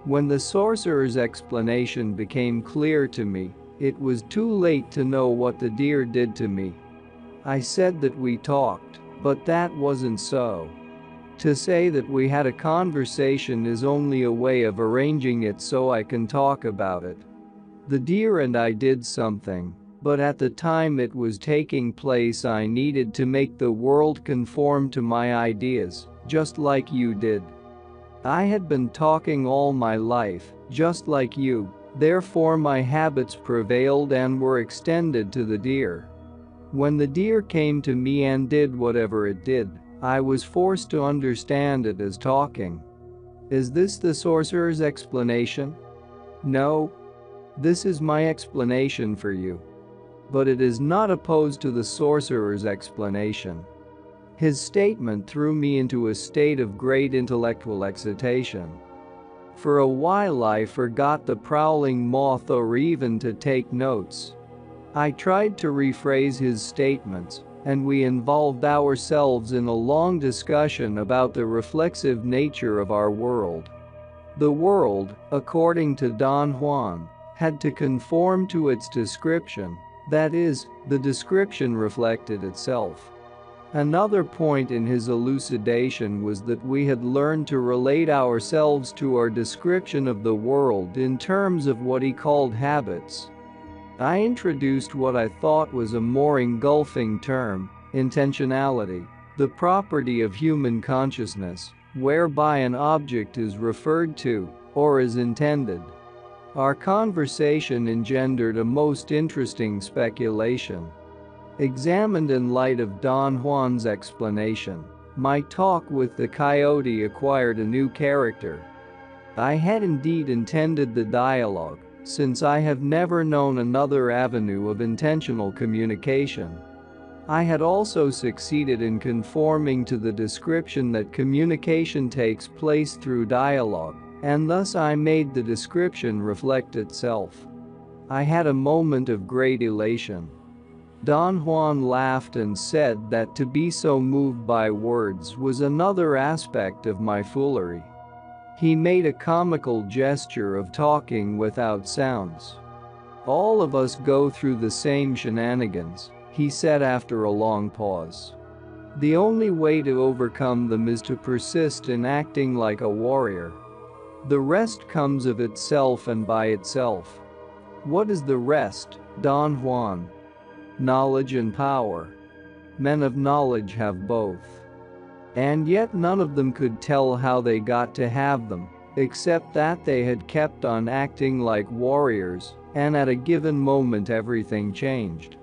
S1: When the sorcerer's explanation became clear to me, it was too late to know what the deer did to me. I said that we talked, but that wasn't so. To say that we had a conversation is only a way of arranging it so I can talk about it. The deer and I did something, but at the time it was taking place I needed to make the world conform to my ideas, just like you did. I had been talking all my life, just like you, therefore my habits prevailed and were extended to the deer. When the deer came to me and did whatever it did, I was forced to understand it as talking. Is this the sorcerer's explanation? No. This is my explanation for you. But it is not opposed to the sorcerer's explanation. His statement threw me into a state of great intellectual excitation. For a while I forgot the prowling moth or even to take notes. I tried to rephrase his statements, and we involved ourselves in a long discussion about the reflexive nature of our world. The world, according to Don Juan, had to conform to its description, that is, the description reflected itself. Another point in his elucidation was that we had learned to relate ourselves to our description of the world in terms of what he called habits. I introduced what I thought was a more engulfing term, intentionality, the property of human consciousness, whereby an object is referred to, or is intended. Our conversation engendered a most interesting speculation. Examined in light of Don Juan's explanation, my talk with the coyote acquired a new character. I had indeed intended the dialogue, since I have never known another avenue of intentional communication. I had also succeeded in conforming to the description that communication takes place through dialogue, and thus I made the description reflect itself. I had a moment of great elation. Don Juan laughed and said that to be so moved by words was another aspect of my foolery. He made a comical gesture of talking without sounds. All of us go through the same shenanigans, he said after a long pause. The only way to overcome them is to persist in acting like a warrior. The rest comes of itself and by itself. What is the rest, Don Juan? Knowledge and power. Men of knowledge have both. And yet none of them could tell how they got to have them, except that they had kept on acting like warriors, and at a given moment everything changed.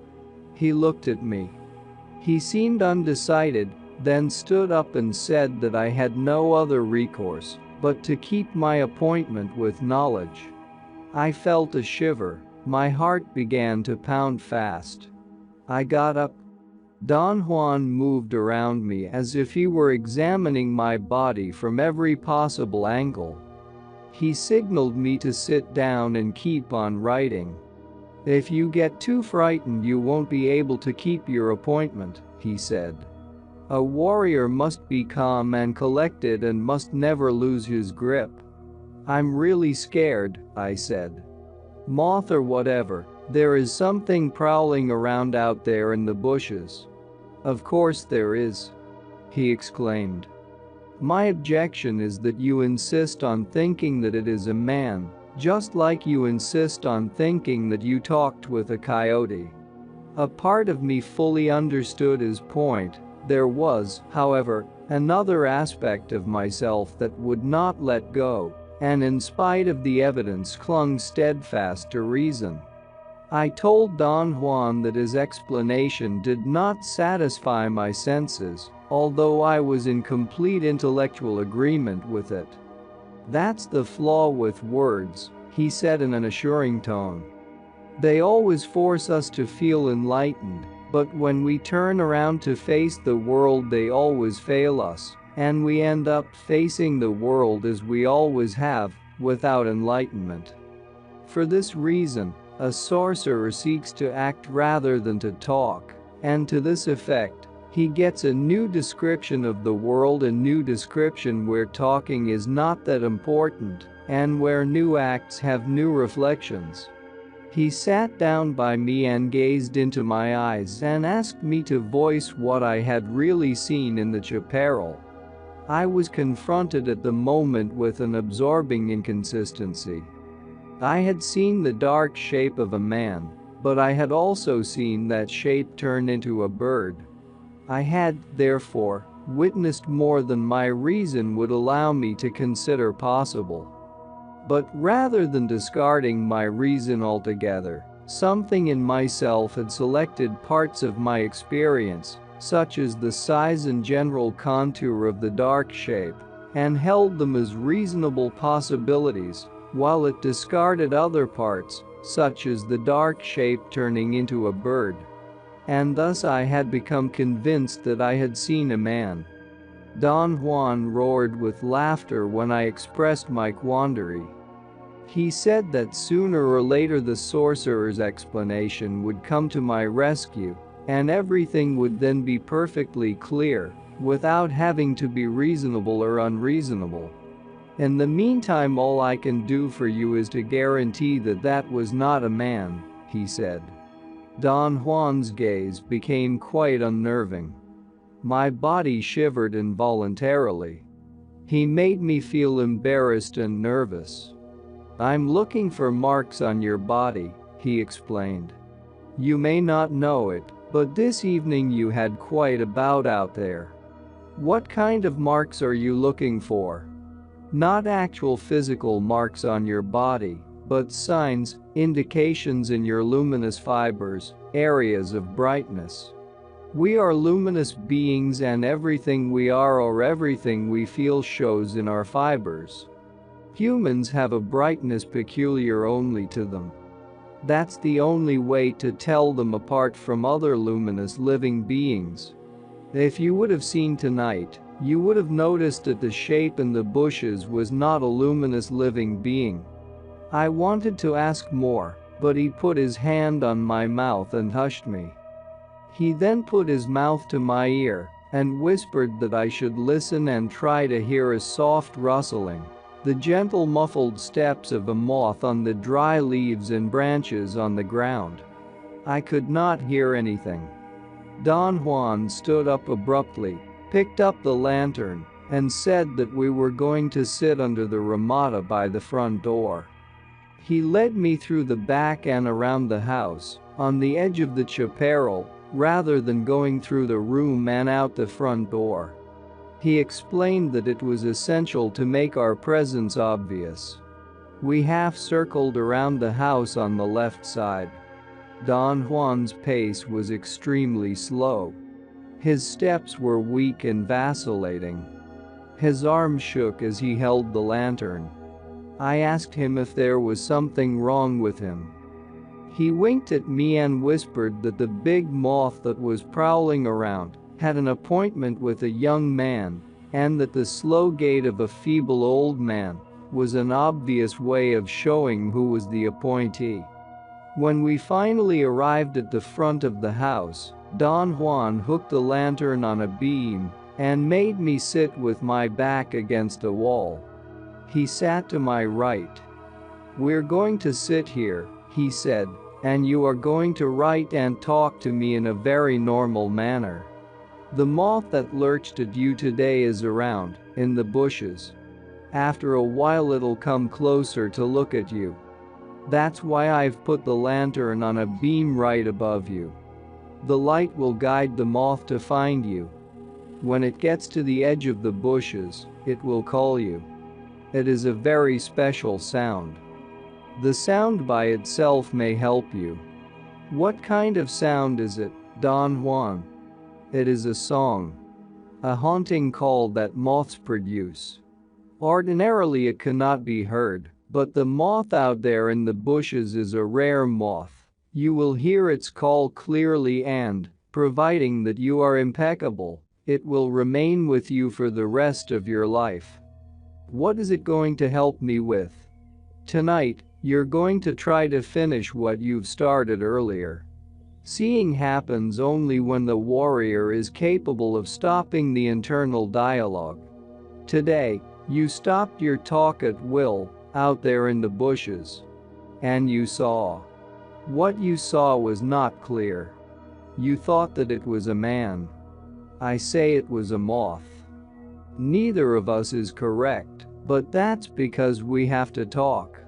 S1: He looked at me. He seemed undecided, then stood up and said that I had no other recourse but to keep my appointment with knowledge. I felt a shiver, my heart began to pound fast. I got up. Don Juan moved around me as if he were examining my body from every possible angle. He signaled me to sit down and keep on writing. "If you get too frightened, you won't be able to keep your appointment," he said. "A warrior must be calm and collected and must never lose his grip." "I'm really scared," I said. "Moth or whatever, there is something prowling around out there in the bushes." "Of course there is," he exclaimed. "My objection is that you insist on thinking that it is a man, just like you insist on thinking that you talked with a coyote." A part of me fully understood his point. There was, however, another aspect of myself that would not let go, and in spite of the evidence clung steadfast to reason. I told Don Juan that his explanation did not satisfy my senses, although I was in complete intellectual agreement with it. "That's the flaw with words," he said in an assuring tone. "They always force us to feel enlightened, but when we turn around to face the world they always fail us, and we end up facing the world as we always have, without enlightenment. For this reason, a sorcerer seeks to act rather than to talk, and to this effect, he gets a new description of the world, a new description where talking is not that important, and where new acts have new reflections." He sat down by me and gazed into my eyes and asked me to voice what I had really seen in the chaparral. I was confronted at the moment with an absorbing inconsistency. I had seen the dark shape of a man, but I had also seen that shape turn into a bird. I had, therefore, witnessed more than my reason would allow me to consider possible. But rather than discarding my reason altogether, something in myself had selected parts of my experience, such as the size and general contour of the dark shape, and held them as reasonable possibilities, while it discarded other parts, such as the dark shape turning into a bird. And thus I had become convinced that I had seen a man. Don Juan roared with laughter when I expressed my quandary. He said that sooner or later the sorcerer's explanation would come to my rescue, and everything would then be perfectly clear, without having to be reasonable or unreasonable. "In the meantime, all I can do for you is to guarantee that that was not a man," he said. Don Juan's gaze became quite unnerving. My body shivered involuntarily. He made me feel embarrassed and nervous. "I'm looking for marks on your body," he explained. "You may not know it, but this evening you had quite a bout out there." "What kind of marks are you looking for?" "Not actual physical marks on your body, but signs, indications in your luminous fibers, areas of brightness. We are luminous beings, and everything we are or everything we feel shows in our fibers. Humans have a brightness peculiar only to them. That's the only way to tell them apart from other luminous living beings. If you would have seen tonight, you would have noticed that the shape in the bushes was not a luminous living being." I wanted to ask more, but he put his hand on my mouth and hushed me. He then put his mouth to my ear and whispered that I should listen and try to hear a soft rustling, the gentle muffled steps of a moth on the dry leaves and branches on the ground. I could not hear anything. Don Juan stood up abruptly, picked up the lantern, and said that we were going to sit under the ramada by the front door. He led me through the back and around the house, on the edge of the chaparral, rather than going through the room and out the front door. He explained that it was essential to make our presence obvious. We half-circled around the house on the left side. Don Juan's pace was extremely slow. His steps were weak and vacillating. His arm shook as he held the lantern. I asked him if there was something wrong with him. He winked at me and whispered that the big moth that was prowling around had an appointment with a young man, and that the slow gait of a feeble old man, was an obvious way of showing who was the appointee. When we finally arrived at the front of the house, Don Juan hooked the lantern on a beam and made me sit with my back against a wall. He sat to my right. "We're going to sit here," he said, "and you are going to write and talk to me in a very normal manner. The moth that lurched at you today is around, in the bushes. After a while it'll come closer to look at you. That's why I've put the lantern on a beam right above you. The light will guide the moth to find you. When it gets to the edge of the bushes, it will call you. It is a very special sound. The sound by itself may help you." "What kind of sound is it, Don Juan?" "It is a song. A haunting call that moths produce. Ordinarily it cannot be heard, but the moth out there in the bushes is a rare moth. You will hear its call clearly and, providing that you are impeccable, it will remain with you for the rest of your life." "What is it going to help me with?" "Tonight, you're going to try to finish what you've started earlier. Seeing happens only when the warrior is capable of stopping the internal dialogue. Today, you stopped your talk at will, out there in the bushes. And you saw. What you saw was not clear. You thought that it was a man. I say it was a moth. Neither of us is correct, but that's because we have to talk.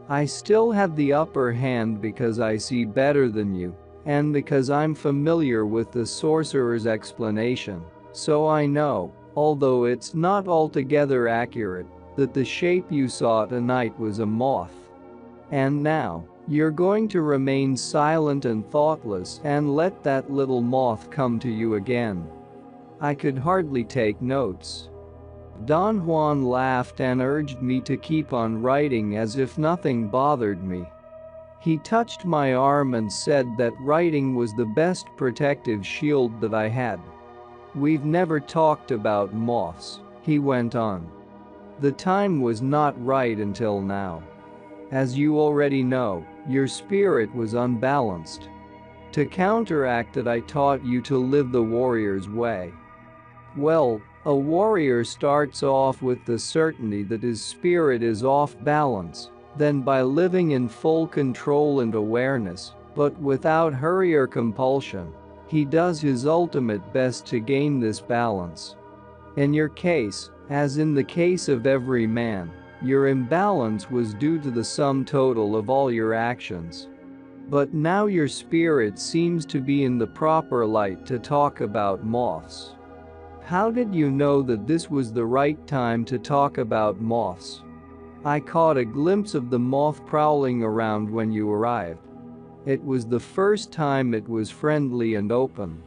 S1: I still have the upper hand because I see better than you, and because I'm familiar with the sorcerer's explanation, so I know, although it's not altogether accurate, that the shape you saw tonight was a moth. And now, you're going to remain silent and thoughtless and let that little moth come to you again." I could hardly take notes. Don Juan laughed and urged me to keep on writing as if nothing bothered me. He touched my arm and said that writing was the best protective shield that I had. "We've never talked about moths," he went on. "The time was not right until now. As you already know, your spirit was unbalanced. To counteract it, I taught you to live the warrior's way. Well, a warrior starts off with the certainty that his spirit is off balance, then by living in full control and awareness, but without hurry or compulsion, he does his ultimate best to gain this balance. In your case, as in the case of every man, your imbalance was due to the sum total of all your actions. But now your spirit seems to be in the proper light to talk about moths. How did you know that this was the right time to talk about moths? I caught a glimpse of the moth prowling around when you arrived. It was the first time it was friendly and open.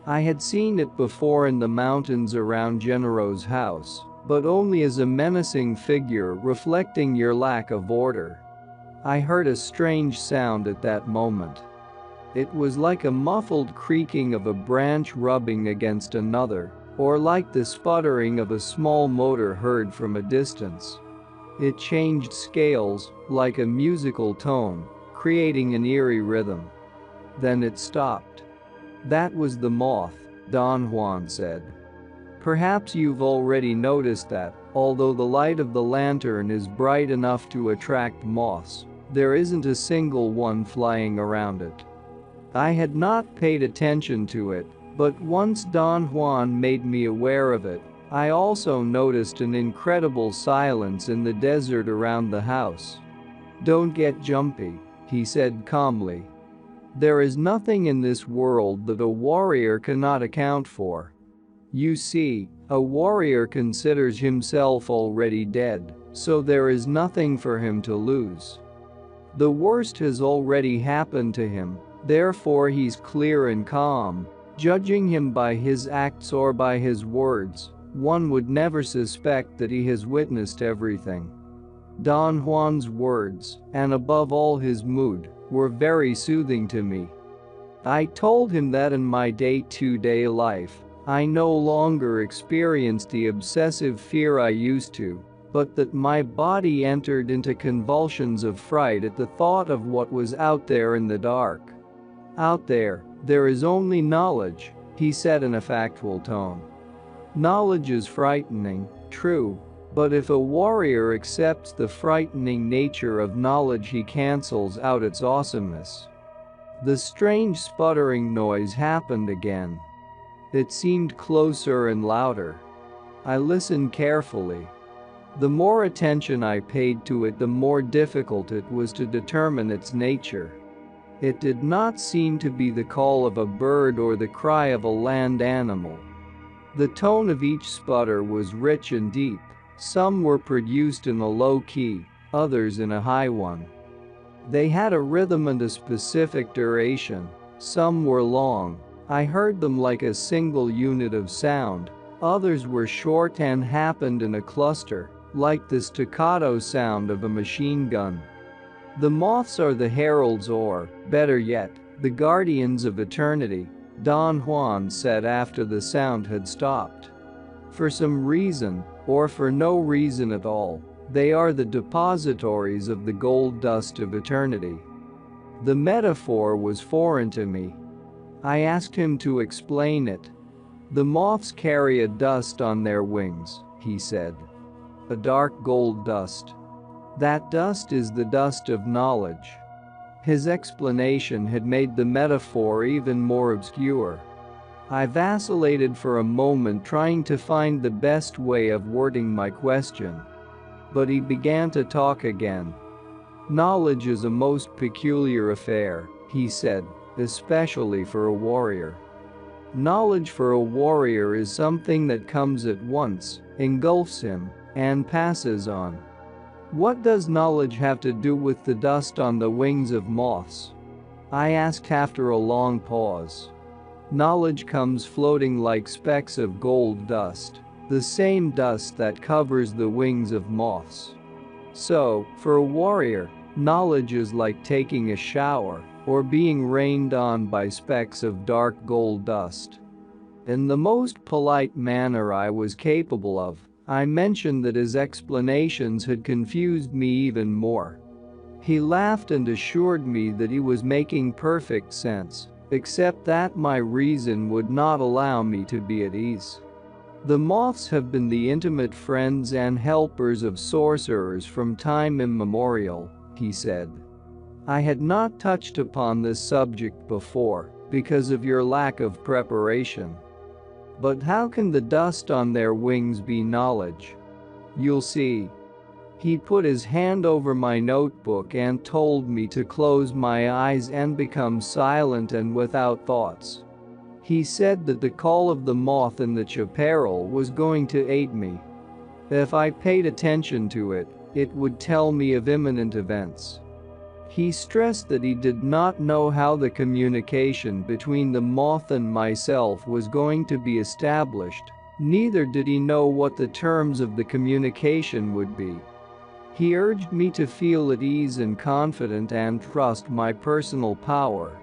S1: I had seen it before in the mountains around Gennaro's house, but only as a menacing figure reflecting your lack of order. I heard a strange sound at that moment. It was like a muffled creaking of a branch rubbing against another, or like the sputtering of a small motor heard from a distance. It changed scales, like a musical tone, creating an eerie rhythm. Then it stopped. "That was the moth," Don Juan said. "Perhaps you've already noticed that, although the light of the lantern is bright enough to attract moths, there isn't a single one flying around it." I had not paid attention to it, but once Don Juan made me aware of it, I also noticed an incredible silence in the desert around the house. "Don't get jumpy," he said calmly. "There is nothing in this world that a warrior cannot account for. You see, a warrior considers himself already dead, so there is nothing for him to lose. The worst has already happened to him, therefore he's clear and calm. Judging him by his acts or by his words, one would never suspect that he has witnessed everything." Don Juan's words, and above all his mood, were very soothing to me. I told him that in my day-to-day life, I no longer experienced the obsessive fear I used to, but that my body entered into convulsions of fright at the thought of what was out there in the dark. Out there, there is only knowledge, he said in a factual tone. Knowledge is frightening, true, but if a warrior accepts the frightening nature of knowledge, he cancels out its awesomeness. The strange sputtering noise happened again. It seemed closer and louder. I listened carefully. The more attention I paid to it, the more difficult it was to determine its nature. It did not seem to be the call of a bird or the cry of a land animal. The tone of each sputter was rich and deep. Some were produced in a low key, others in a high one. They had a rhythm and a specific duration. Some were long. I heard them like a single unit of sound. Others were short and happened in a cluster, like the staccato sound of a machine gun. The moths are the heralds, or, better yet, the guardians of eternity, Don Juan said after the sound had stopped. For some reason, or for no reason at all, they are the depositories of the gold dust of eternity. The metaphor was foreign to me. I asked him to explain it. The moths carry a dust on their wings, he said. A dark gold dust. That dust is the dust of knowledge. His explanation had made the metaphor even more obscure. I vacillated for a moment, trying to find the best way of wording my question. But he began to talk again. Knowledge is a most peculiar affair, he said, especially for a warrior. Knowledge for a warrior is something that comes at once, engulfs him, and passes on. What does knowledge have to do with the dust on the wings of moths? I asked after a long pause. Knowledge comes floating like specks of gold dust, the same dust that covers the wings of moths. So, for a warrior, knowledge is like taking a shower, or being rained on by specks of dark gold dust. In the most polite manner I was capable of, I mentioned that his explanations had confused me even more. He laughed and assured me that he was making perfect sense, except that my reason would not allow me to be at ease. The moths have been the intimate friends and helpers of sorcerers from time immemorial, he said. I had not touched upon this subject before, because of your lack of preparation. But how can the dust on their wings be knowledge? You'll see. He put his hand over my notebook and told me to close my eyes and become silent and without thoughts. He said that the call of the moth in the chaparral was going to aid me. If I paid attention to it, it would tell me of imminent events. He stressed that he did not know how the communication between the moth and myself was going to be established, neither did he know what the terms of the communication would be. He urged me to feel at ease and confident and trust my personal power.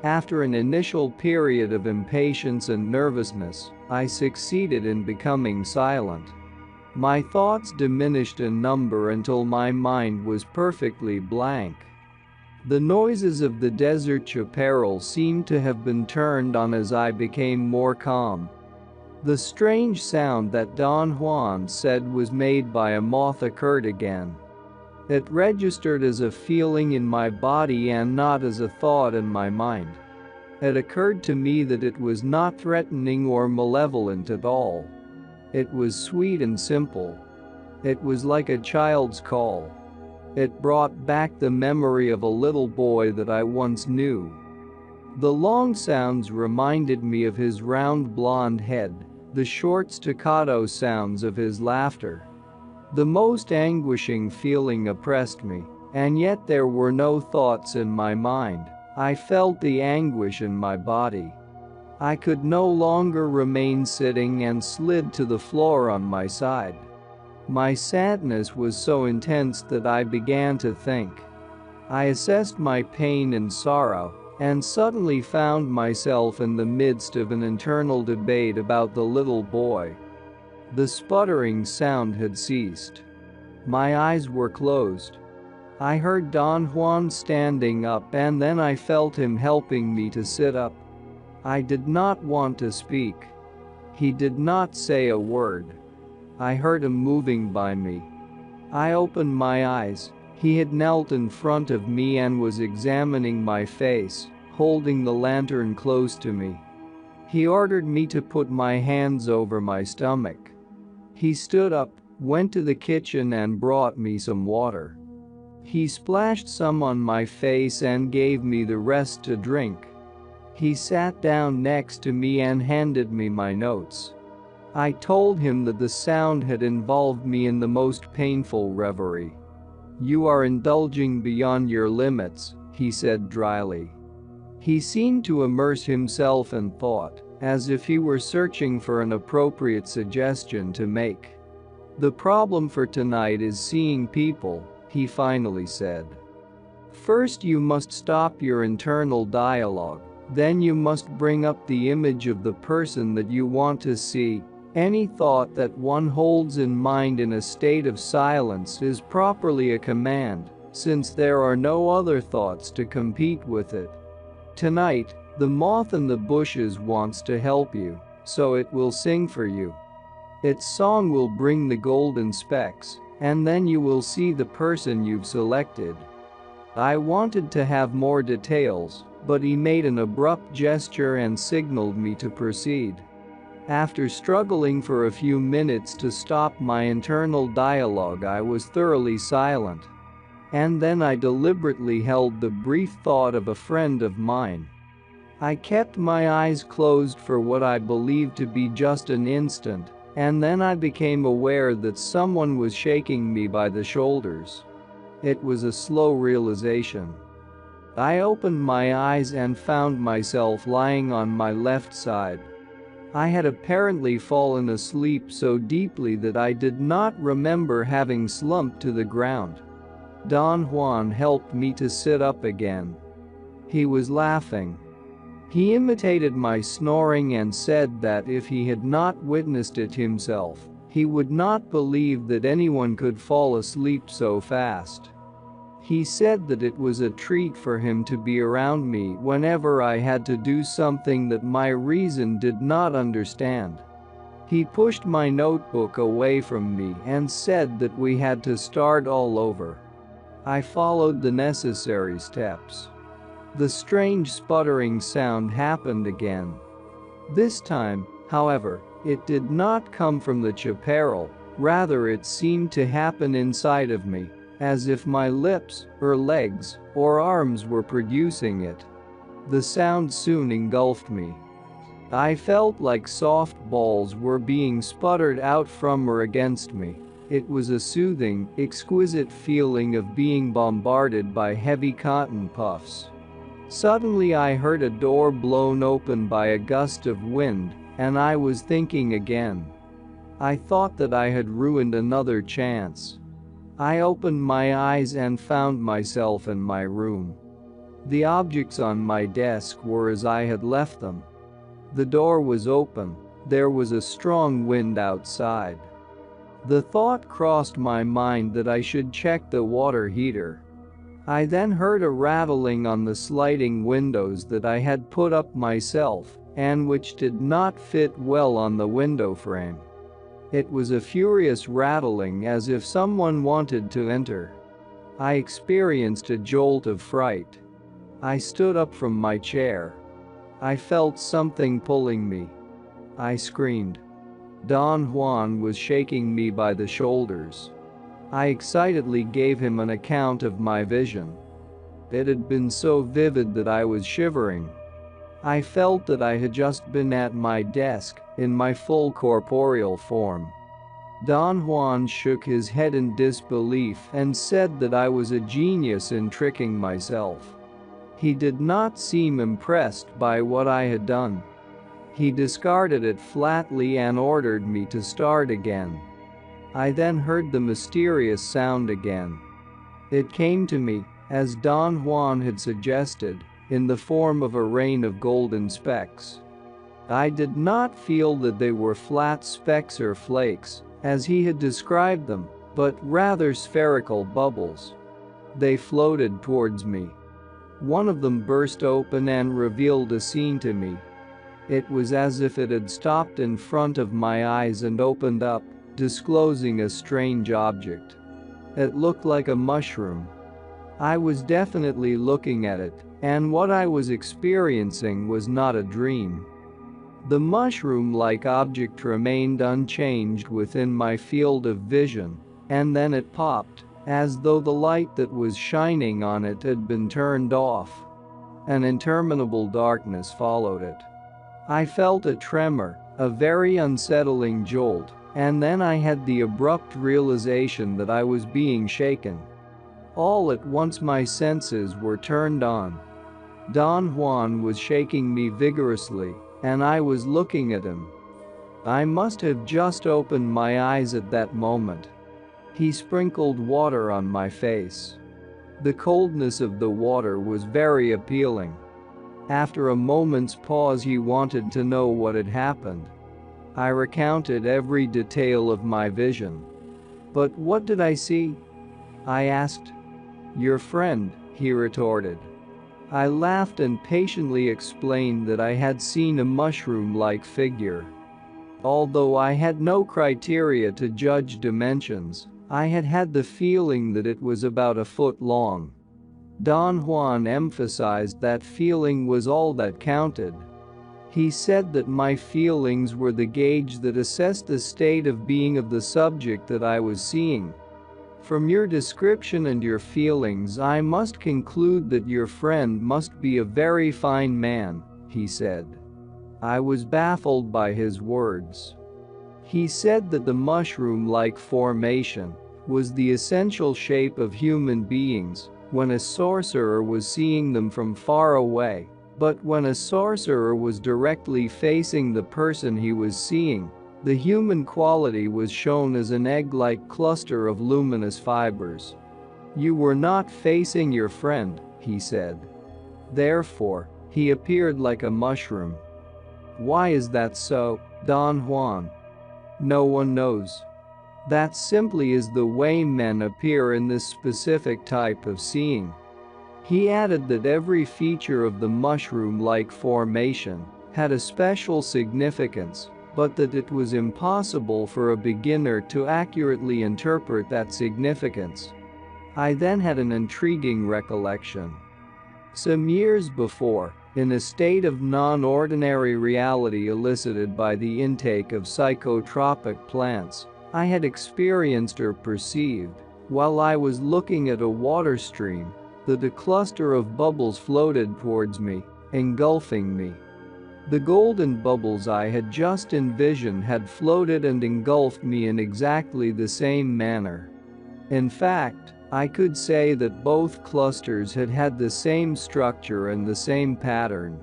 S1: After an initial period of impatience and nervousness, I succeeded in becoming silent. My thoughts diminished in number until my mind was perfectly blank. The noises of the desert chaparral seemed to have been turned on as I became more calm. The strange sound that Don Juan said was made by a moth occurred again. It registered as a feeling in my body and not as a thought in my mind. It occurred to me that it was not threatening or malevolent at all. It was sweet and simple. It was like a child's call. It brought back the memory of a little boy that I once knew. The long sounds reminded me of his round blonde head, the short staccato sounds of his laughter. The most anguishing feeling oppressed me, and yet there were no thoughts in my mind. I felt the anguish in my body. I could no longer remain sitting and slid to the floor on my side. My sadness was so intense that I began to think. I assessed my pain and sorrow, and suddenly found myself in the midst of an internal debate about the little boy. The sputtering sound had ceased. My eyes were closed. I heard Don Juan standing up and then I felt him helping me to sit up. I did not want to speak. He did not say a word. I heard him moving by me. I opened my eyes. He had knelt in front of me and was examining my face, holding the lantern close to me. He ordered me to put my hands over my stomach. He stood up, went to the kitchen and brought me some water. He splashed some on my face and gave me the rest to drink. He sat down next to me and handed me my notes. I told him that the sound had involved me in the most painful reverie. "You are indulging beyond your limits," he said dryly. He seemed to immerse himself in thought, as if he were searching for an appropriate suggestion to make. "The problem for tonight is seeing people," he finally said. "First you must stop your internal dialogue, then you must bring up the image of the person that you want to see. Any thought that one holds in mind in a state of silence is properly a command, since there are no other thoughts to compete with it. Tonight, the moth in the bushes wants to help you, so it will sing for you. Its song will bring the golden specks, and then you will see the person you've selected." I wanted to have more details, but he made an abrupt gesture and signaled me to proceed. After struggling for a few minutes to stop my internal dialogue, I was thoroughly silent. And then I deliberately held the brief thought of a friend of mine. I kept my eyes closed for what I believed to be just an instant, and then I became aware that someone was shaking me by the shoulders. It was a slow realization. I opened my eyes and found myself lying on my left side. I had apparently fallen asleep so deeply that I did not remember having slumped to the ground. Don Juan helped me to sit up again. He was laughing. He imitated my snoring and said that if he had not witnessed it himself, he would not believe that anyone could fall asleep so fast. He said that it was a treat for him to be around me whenever I had to do something that my reason did not understand. He pushed my notebook away from me and said that we had to start all over. I followed the necessary steps. The strange sputtering sound happened again. This time, however, it did not come from the chaparral, rather it seemed to happen inside of me, as if my lips, or legs, or arms were producing it. The sound soon engulfed me. I felt like soft balls were being sputtered out from or against me. It was a soothing, exquisite feeling of being bombarded by heavy cotton puffs. Suddenly I heard a door blown open by a gust of wind, and I was thinking again. I thought that I had ruined another chance. I opened my eyes and found myself in my room. The objects on my desk were as I had left them. The door was open. There was a strong wind outside. The thought crossed my mind that I should check the water heater. I then heard a rattling on the sliding windows that I had put up myself, and which did not fit well on the window frame. It was a furious rattling as if someone wanted to enter. I experienced a jolt of fright. I stood up from my chair. I felt something pulling me. I screamed. Don Juan was shaking me by the shoulders. I excitedly gave him an account of my vision. It had been so vivid that I was shivering. I felt that I had just been at my desk, in my full corporeal form. Don Juan shook his head in disbelief and said that I was a genius in tricking myself. He did not seem impressed by what I had done. He discarded it flatly and ordered me to start again. I then heard the mysterious sound again. It came to me, as Don Juan had suggested, in the form of a rain of golden specks. I did not feel that they were flat specks or flakes, as he had described them, but rather spherical bubbles. They floated towards me. One of them burst open and revealed a scene to me. It was as if it had stopped in front of my eyes and opened up, disclosing a strange object. It looked like a mushroom. I was definitely looking at it, and what I was experiencing was not a dream. The mushroom-like object remained unchanged within my field of vision, and then it popped, as though the light that was shining on it had been turned off. An interminable darkness followed it. I felt a tremor, a very unsettling jolt, and then I had the abrupt realization that I was being shaken. All at once my senses were turned on. Don Juan was shaking me vigorously, and I was looking at him. I must have just opened my eyes at that moment. He sprinkled water on my face. The coldness of the water was very appealing. After a moment's pause, he wanted to know what had happened. I recounted every detail of my vision. "But what did I see?" I asked. "Your friend," he retorted. I laughed and patiently explained that I had seen a mushroom-like figure. Although I had no criteria to judge dimensions, I had had the feeling that it was about a foot long. Don Juan emphasized that feeling was all that counted. He said that my feelings were the gauge that assessed the state of being of the subject that I was seeing. "From your description and your feelings, I must conclude that your friend must be a very fine man," he said. I was baffled by his words. He said that the mushroom-like formation was the essential shape of human beings when a sorcerer was seeing them from far away, but when a sorcerer was directly facing the person he was seeing, the human quality was shown as an egg-like cluster of luminous fibers. "You were not facing your friend," he said. "Therefore, he appeared like a mushroom." "Why is that so, Don Juan?" "No one knows. That simply is the way men appear in this specific type of seeing." He added that every feature of the mushroom-like formation had a special significance, but that it was impossible for a beginner to accurately interpret that significance. I then had an intriguing recollection. Some years before, in a state of non-ordinary reality elicited by the intake of psychotropic plants, I had experienced or perceived, while I was looking at a water stream, that a cluster of bubbles floated towards me, engulfing me. The golden bubbles I had just envisioned had floated and engulfed me in exactly the same manner. In fact, I could say that both clusters had had the same structure and the same pattern.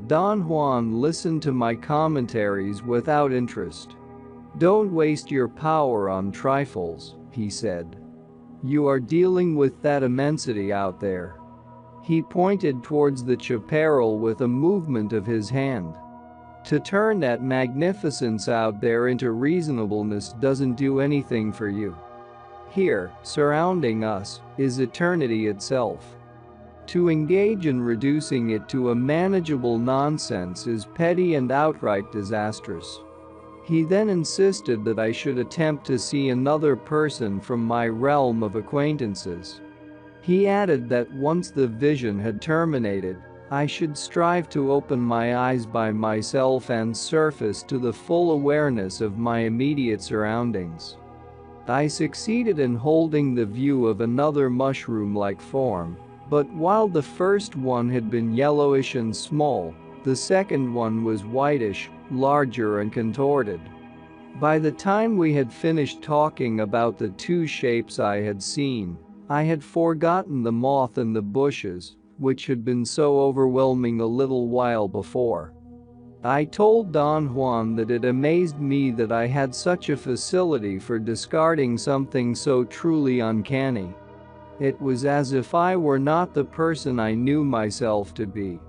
S1: Don Juan listened to my commentaries without interest. "Don't waste your power on trifles," he said. "You are dealing with that immensity out there." He pointed towards the chaparral with a movement of his hand. "To turn that magnificence out there into reasonableness doesn't do anything for you. Here, surrounding us, is eternity itself. To engage in reducing it to a manageable nonsense is petty and outright disastrous." He then insisted that I should attempt to see another person from my realm of acquaintances. He added that once the vision had terminated, I should strive to open my eyes by myself and surface to the full awareness of my immediate surroundings. I succeeded in holding the view of another mushroom-like form, but while the first one had been yellowish and small, the second one was whitish, larger and contorted. By the time we had finished talking about the two shapes I had seen, I had forgotten the moth in the bushes, which had been so overwhelming a little while before. I told Don Juan that it amazed me that I had such a facility for discarding something so truly uncanny. It was as if I were not the person I knew myself to be.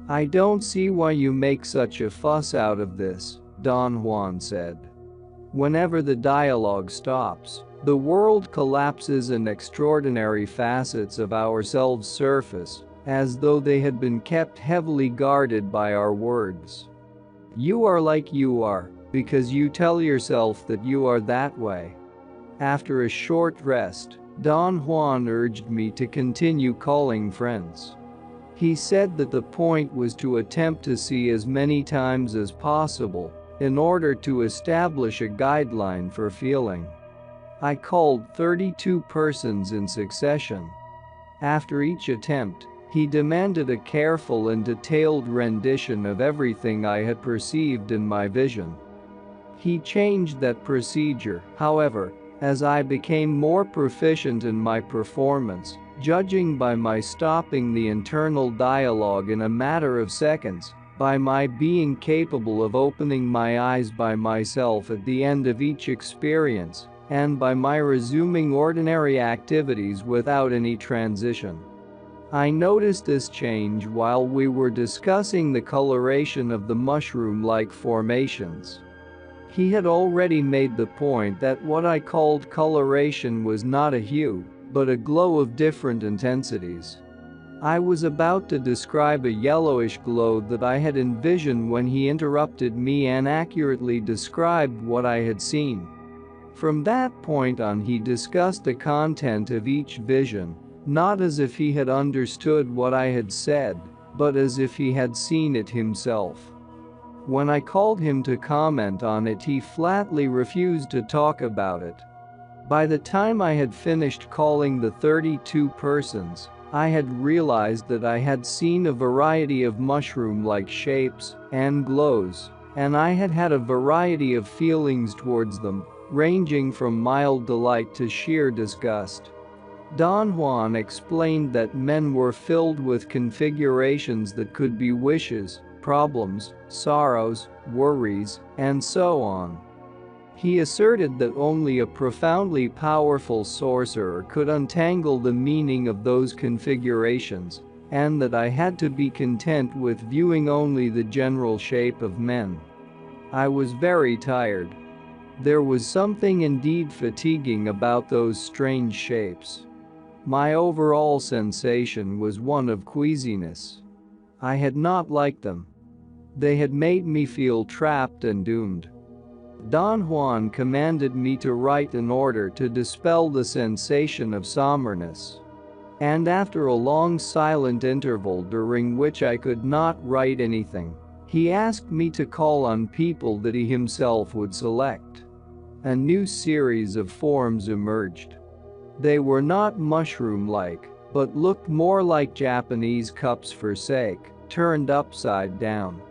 S1: "I don't see why you make such a fuss out of this," Don Juan said. Whenever the dialogue stops, The world collapses and extraordinary facets of ourselves surface, as though they had been kept heavily guarded by our words. You are like you are, because you tell yourself that you are that way. After a short rest, Don Juan urged me to continue calling friends. He said that the point was to attempt to see as many times as possible, in order to establish a guideline for feeling. I called 32 persons in succession. After each attempt, he demanded a careful and detailed rendition of everything I had perceived in my vision. He changed that procedure, however, as I became more proficient in my performance, judging by my stopping the internal dialogue in a matter of seconds, by my being capable of opening my eyes by myself at the end of each experience, and by my resuming ordinary activities without any transition. I noticed this change while we were discussing the coloration of the mushroom-like formations. He had already made the point that what I called coloration was not a hue, but a glow of different intensities. I was about to describe a yellowish glow that I had envisioned when he interrupted me and accurately described what I had seen. From that point on, he discussed the content of each vision, not as if he had understood what I had said, but as if he had seen it himself. When I called him to comment on it, he flatly refused to talk about it. By the time I had finished calling the 32 persons, I had realized that I had seen a variety of mushroom-like shapes and glows, and I had had a variety of feelings towards them, ranging from mild delight to sheer disgust. Don Juan explained that men were filled with configurations that could be wishes, problems, sorrows, worries, and so on. He asserted that only a profoundly powerful sorcerer could untangle the meaning of those configurations, and that I had to be content with viewing only the general shape of men. I was very tired. There was something indeed fatiguing about those strange shapes. My overall sensation was one of queasiness. I had not liked them. They had made me feel trapped and doomed. Don Juan commanded me to write an order to dispel the sensation of somberness. And after a long silent interval during which I could not write anything, he asked me to call on people that he himself would select. A new series of forms emerged. They were not mushroom-like, but looked more like Japanese cups for sake, turned upside down.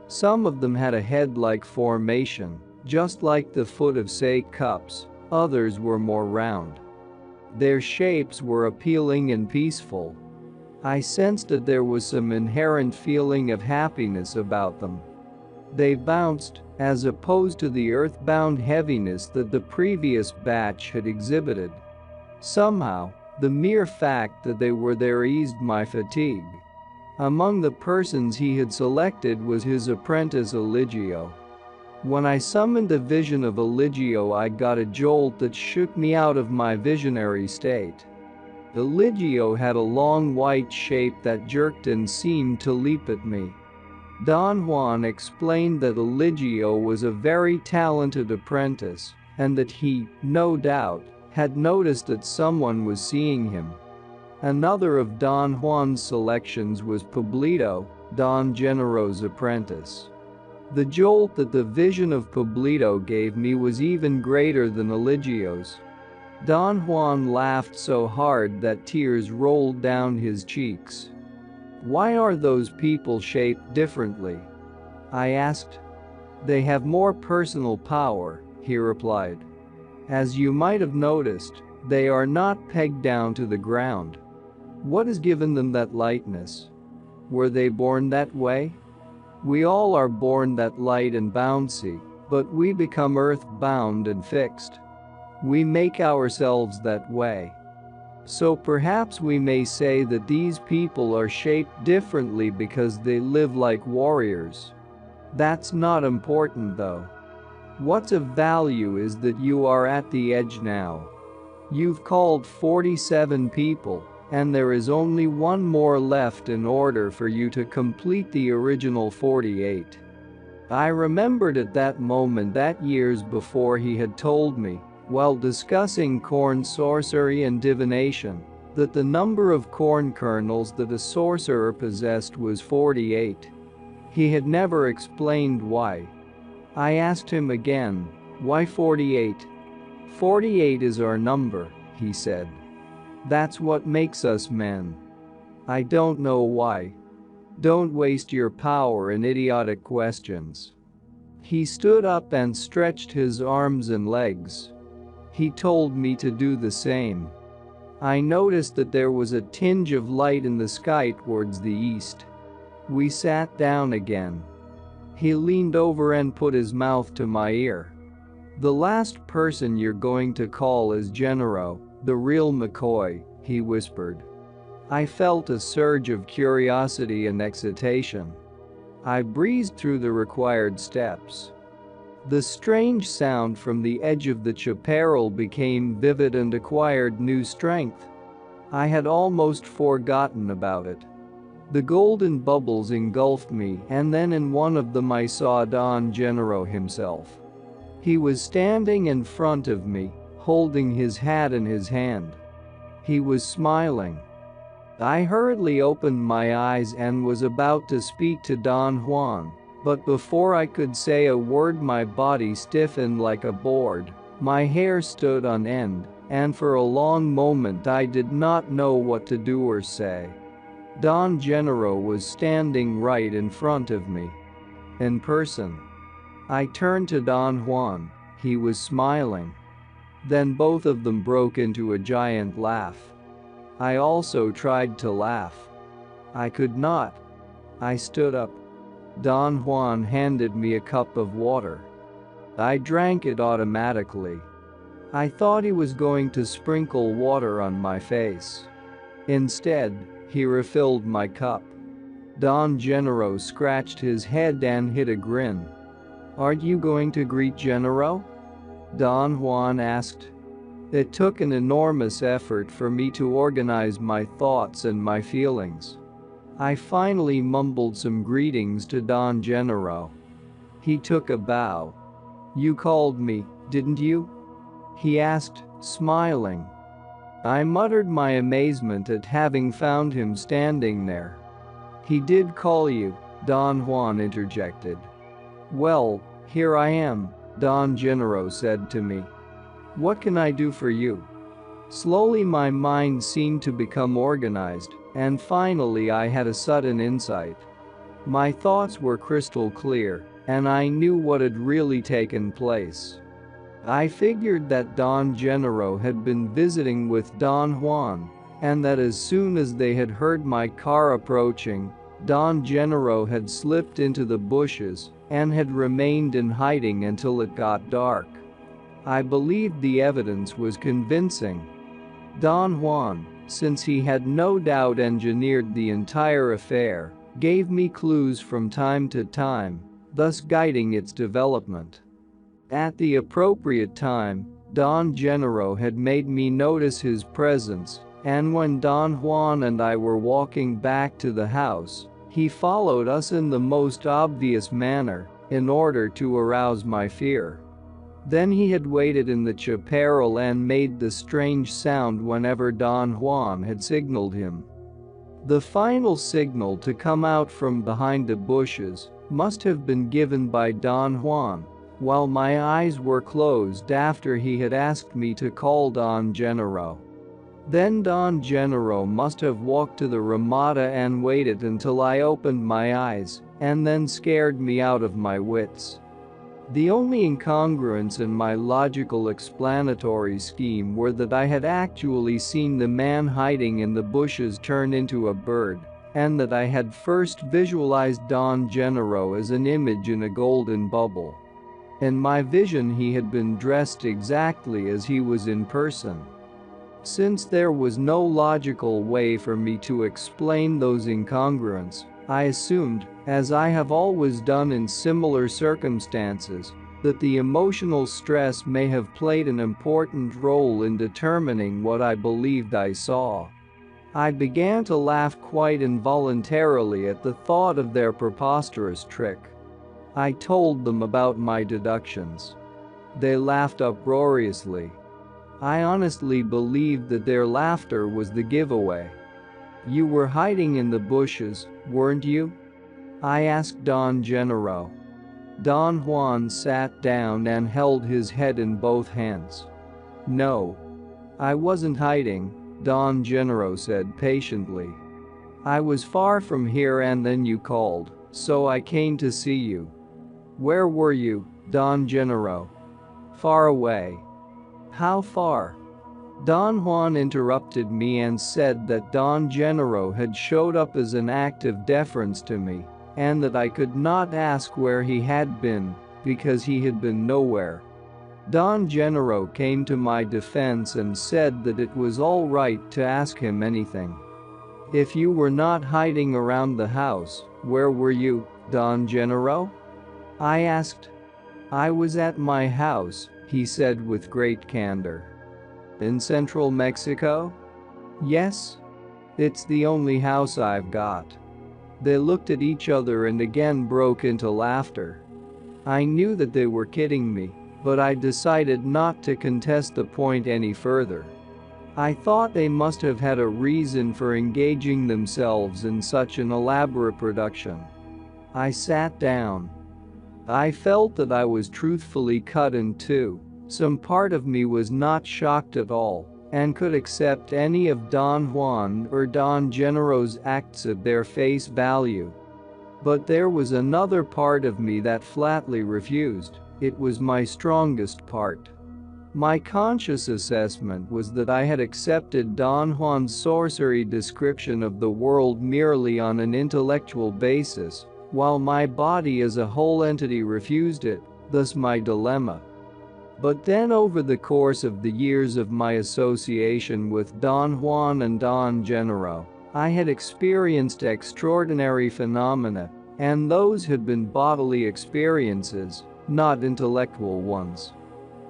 S1: Some of them had a head-like formation, just like the foot of sake cups, others were more round. Their shapes were appealing and peaceful. I sensed that there was some inherent feeling of happiness about them. They bounced, as opposed to the earth-bound heaviness that the previous batch had exhibited. Somehow, the mere fact that they were there eased my fatigue. Among the persons he had selected was his apprentice Eligio. When I summoned a vision of Eligio, I got a jolt that shook me out of my visionary state. Eligio had a long white shape that jerked and seemed to leap at me. Don Juan explained that Eligio was a very talented apprentice, and that he, no doubt, had noticed that someone was seeing him. Another of Don Juan's selections was Pablito, Don Gennaro's apprentice. The jolt that the vision of Pablito gave me was even greater than Eligio's. Don Juan laughed so hard that tears rolled down his cheeks. "Why are those people shaped differently?" I asked. "They have more personal power," he replied. "As you might have noticed, they are not pegged down to the ground. What has given them that lightness? Were they born that way? We all are born that light and bouncy, but we become earth-bound and fixed. We make ourselves that way. So perhaps we may say that these people are shaped differently because they live like warriors. That's not important though. What's of value is that you are at the edge now, You've called 47 people, and there is only one more left in order for you to complete the original 48. I remembered at that moment that years before he had told me, while discussing corn sorcery and divination, that the number of corn kernels that a sorcerer possessed was 48. He had never explained why. I asked him again, why 48? 48 is our number, he said. That's what makes us men. I don't know why. Don't waste your power in idiotic questions. He stood up and stretched his arms and legs. He told me to do the same. I noticed that there was a tinge of light in the sky towards the east. We sat down again. He leaned over and put his mouth to my ear. The last person you're going to call is Gennaro, the real McCoy, he whispered. I felt a surge of curiosity and excitation. I breezed through the required steps. The strange sound from the edge of the chaparral became vivid and acquired new strength. I had almost forgotten about it. The golden bubbles engulfed me, and then in one of them I saw Don Gennaro himself. He was standing in front of me, holding his hat in his hand. He was smiling. I hurriedly opened my eyes and was about to speak to Don Juan, but before I could say a word my body stiffened like a board, my hair stood on end, and for a long moment I did not know what to do or say. Don Gennaro was standing right in front of me. In person. I turned to Don Juan. He was smiling. Then both of them broke into a giant laugh. I also tried to laugh. I could not. I stood up. Don Juan handed me a cup of water. I drank it automatically. I thought he was going to sprinkle water on my face. Instead, he refilled my cup. Don Gennaro scratched his head and hid a grin. Aren't you going to greet Gennaro? Don Juan asked. It took an enormous effort for me to organize my thoughts and my feelings. I finally mumbled some greetings to Don Gennaro. He took a bow. You called me, didn't you? He asked, smiling. I muttered my amazement at having found him standing there. He did call you, Don Juan interjected. Well, here I am, Don Gennaro said to me. What can I do for you? Slowly my mind seemed to become organized, and finally I had a sudden insight. My thoughts were crystal clear, and I knew what had really taken place. I figured that Don Gennaro had been visiting with Don Juan, and that as soon as they had heard my car approaching, Don Gennaro had slipped into the bushes and had remained in hiding until it got dark. I believed the evidence was convincing. Don Juan, since he had no doubt engineered the entire affair, gave me clues from time to time, thus guiding its development. At the appropriate time, Don Gennaro had made me notice his presence, and when Don Juan and I were walking back to the house, he followed us in the most obvious manner, in order to arouse my fear. Then he had waited in the chaparral and made the strange sound whenever Don Juan had signaled him. The final signal to come out from behind the bushes must have been given by Don Juan, while my eyes were closed after he had asked me to call Don Gennaro. Then Don Gennaro must have walked to the ramada and waited until I opened my eyes, and then scared me out of my wits. The only incongruence in my logical explanatory scheme were that I had actually seen the man hiding in the bushes turn into a bird, and that I had first visualized Don Gennaro as an image in a golden bubble. In my vision he had been dressed exactly as he was in person. Since there was no logical way for me to explain those incongruences, I assumed, as I have always done in similar circumstances, that the emotional stress may have played an important role in determining what I believed I saw. I began to laugh quite involuntarily at the thought of their preposterous trick. I told them about my deductions. They laughed uproariously. I honestly believed that their laughter was the giveaway. "You were hiding in the bushes, weren't you?" I asked Don Gennaro. Don Juan sat down and held his head in both hands. "No. I wasn't hiding," Don Gennaro said patiently. "I was far from here and then you called, so I came to see you." "Where were you, Don Gennaro?" "Far away." "How far?" Don Juan interrupted me and said that Don Gennaro had showed up as an act of deference to me, and that I could not ask where he had been, because he had been nowhere. Don Gennaro came to my defense and said that it was all right to ask him anything. "If you were not hiding around the house, where were you, Don Gennaro?" I asked. "I was at my house," he said with great candor. "In central Mexico?" "Yes. It's the only house I've got." They looked at each other and again broke into laughter. I knew that they were kidding me, but I decided not to contest the point any further. I thought they must have had a reason for engaging themselves in such an elaborate production. I sat down. I felt that I was truthfully cut in two. Some part of me was not shocked at all and could accept any of Don Juan or Don Gennaro's acts at their face value. But there was another part of me that flatly refused. It was my strongest part. My conscious assessment was that I had accepted Don Juan's sorcery description of the world merely on an intellectual basis, while my body as a whole entity refused it, thus my dilemma. But then over the course of the years of my association with Don Juan and Don Gennaro, I had experienced extraordinary phenomena, and those had been bodily experiences, not intellectual ones.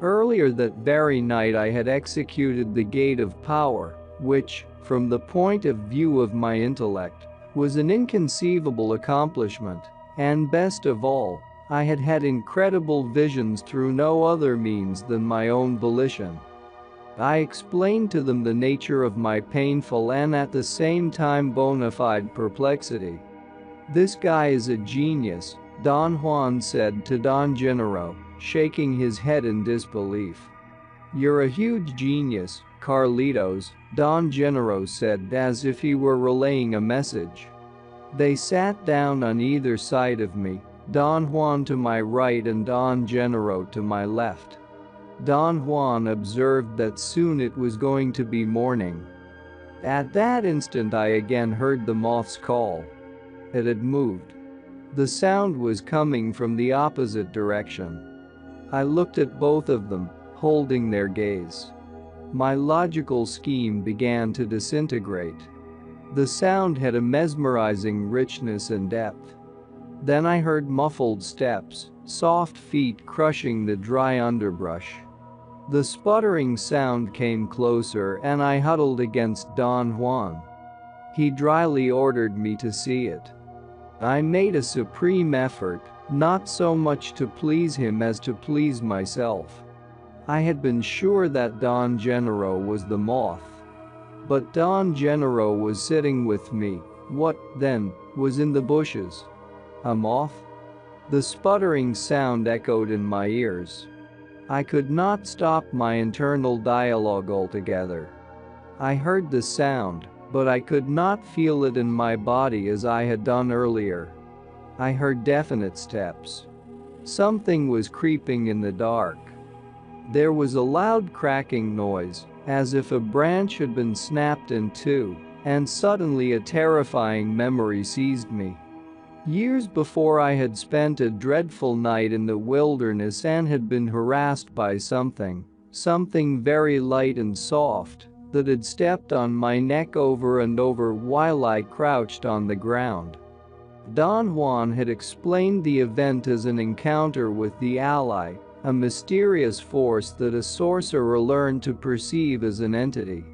S1: Earlier that very night I had executed the gate of power, which, from the point of view of my intellect, was an inconceivable accomplishment, and best of all, I had had incredible visions through no other means than my own volition. I explained to them the nature of my painful and at the same time bona fide perplexity. "This guy is a genius," Don Juan said to Don Gennaro, shaking his head in disbelief. "You're a huge genius, Carlitos," Don Gennaro said as if he were relaying a message. They sat down on either side of me, Don Juan to my right and Don Gennaro to my left. Don Juan observed that soon it was going to be morning. At that instant I again heard the moth's call. It had moved. The sound was coming from the opposite direction. I looked at both of them, holding their gaze. My logical scheme began to disintegrate. The sound had a mesmerizing richness and depth. Then I heard muffled steps, soft feet crushing the dry underbrush. The sputtering sound came closer and I huddled against Don Juan. He dryly ordered me to see it. I made a supreme effort, not so much to please him as to please myself. I had been sure that Don Gennaro was the moth. But Don Gennaro was sitting with me. What, then, was in the bushes? A moth? The sputtering sound echoed in my ears. I could not stop my internal dialogue altogether. I heard the sound, but I could not feel it in my body as I had done earlier. I heard definite steps. Something was creeping in the dark. There was a loud cracking noise, as if a branch had been snapped in two, and suddenly a terrifying memory seized me. Years before I had spent a dreadful night in the wilderness and had been harassed by something very light and soft, that had stepped on my neck over and over while I crouched on the ground. Don Juan had explained the event as an encounter with the ally, a mysterious force that a sorcerer learned to perceive as an entity.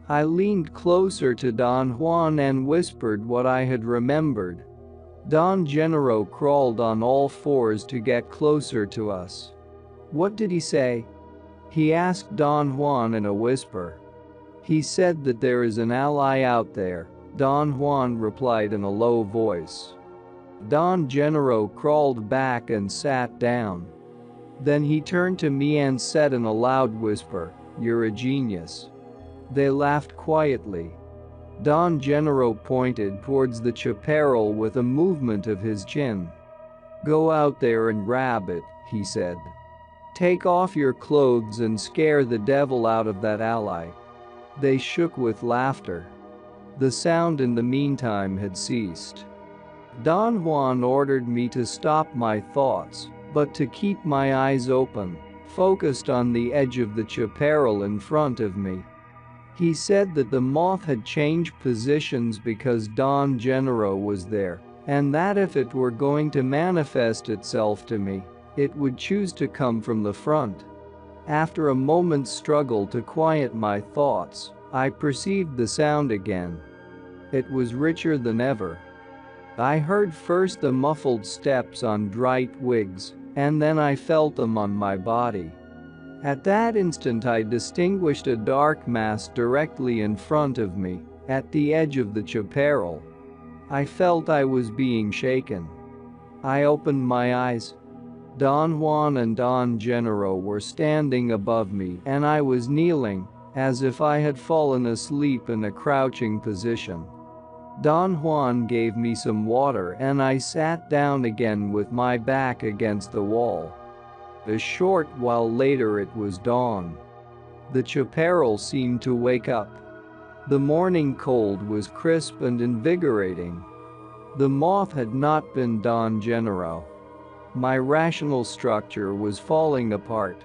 S1: I leaned closer to Don Juan and whispered what I had remembered. Don Gennaro crawled on all fours to get closer to us. "What did he say?" he asked Don Juan in a whisper. "He said that there is an ally out there," Don Juan replied in a low voice. Don Gennaro crawled back and sat down. Then he turned to me and said in a loud whisper, "You're a genius." They laughed quietly. Don Gennaro pointed towards the chaparral with a movement of his chin. "Go out there and grab it," he said. "Take off your clothes and scare the devil out of that ally." They shook with laughter. The sound in the meantime had ceased. Don Juan ordered me to stop my thoughts, but to keep my eyes open, focused on the edge of the chaparral in front of me. He said that the moth had changed positions because Don Gennaro was there, and that if it were going to manifest itself to me, it would choose to come from the front. After a moment's struggle to quiet my thoughts, I perceived the sound again. It was richer than ever. I heard first the muffled steps on dry twigs, and then I felt them on my body. At that instant I distinguished a dark mass directly in front of me, at the edge of the chaparral. I felt I was being shaken. I opened my eyes. Don Juan and Don Gennaro were standing above me and I was kneeling, as if I had fallen asleep in a crouching position. Don Juan gave me some water and I sat down again with my back against the wall. A short while later it was dawn. The chaparral seemed to wake up. The morning cold was crisp and invigorating. The moth had not been Don Gennaro. My rational structure was falling apart.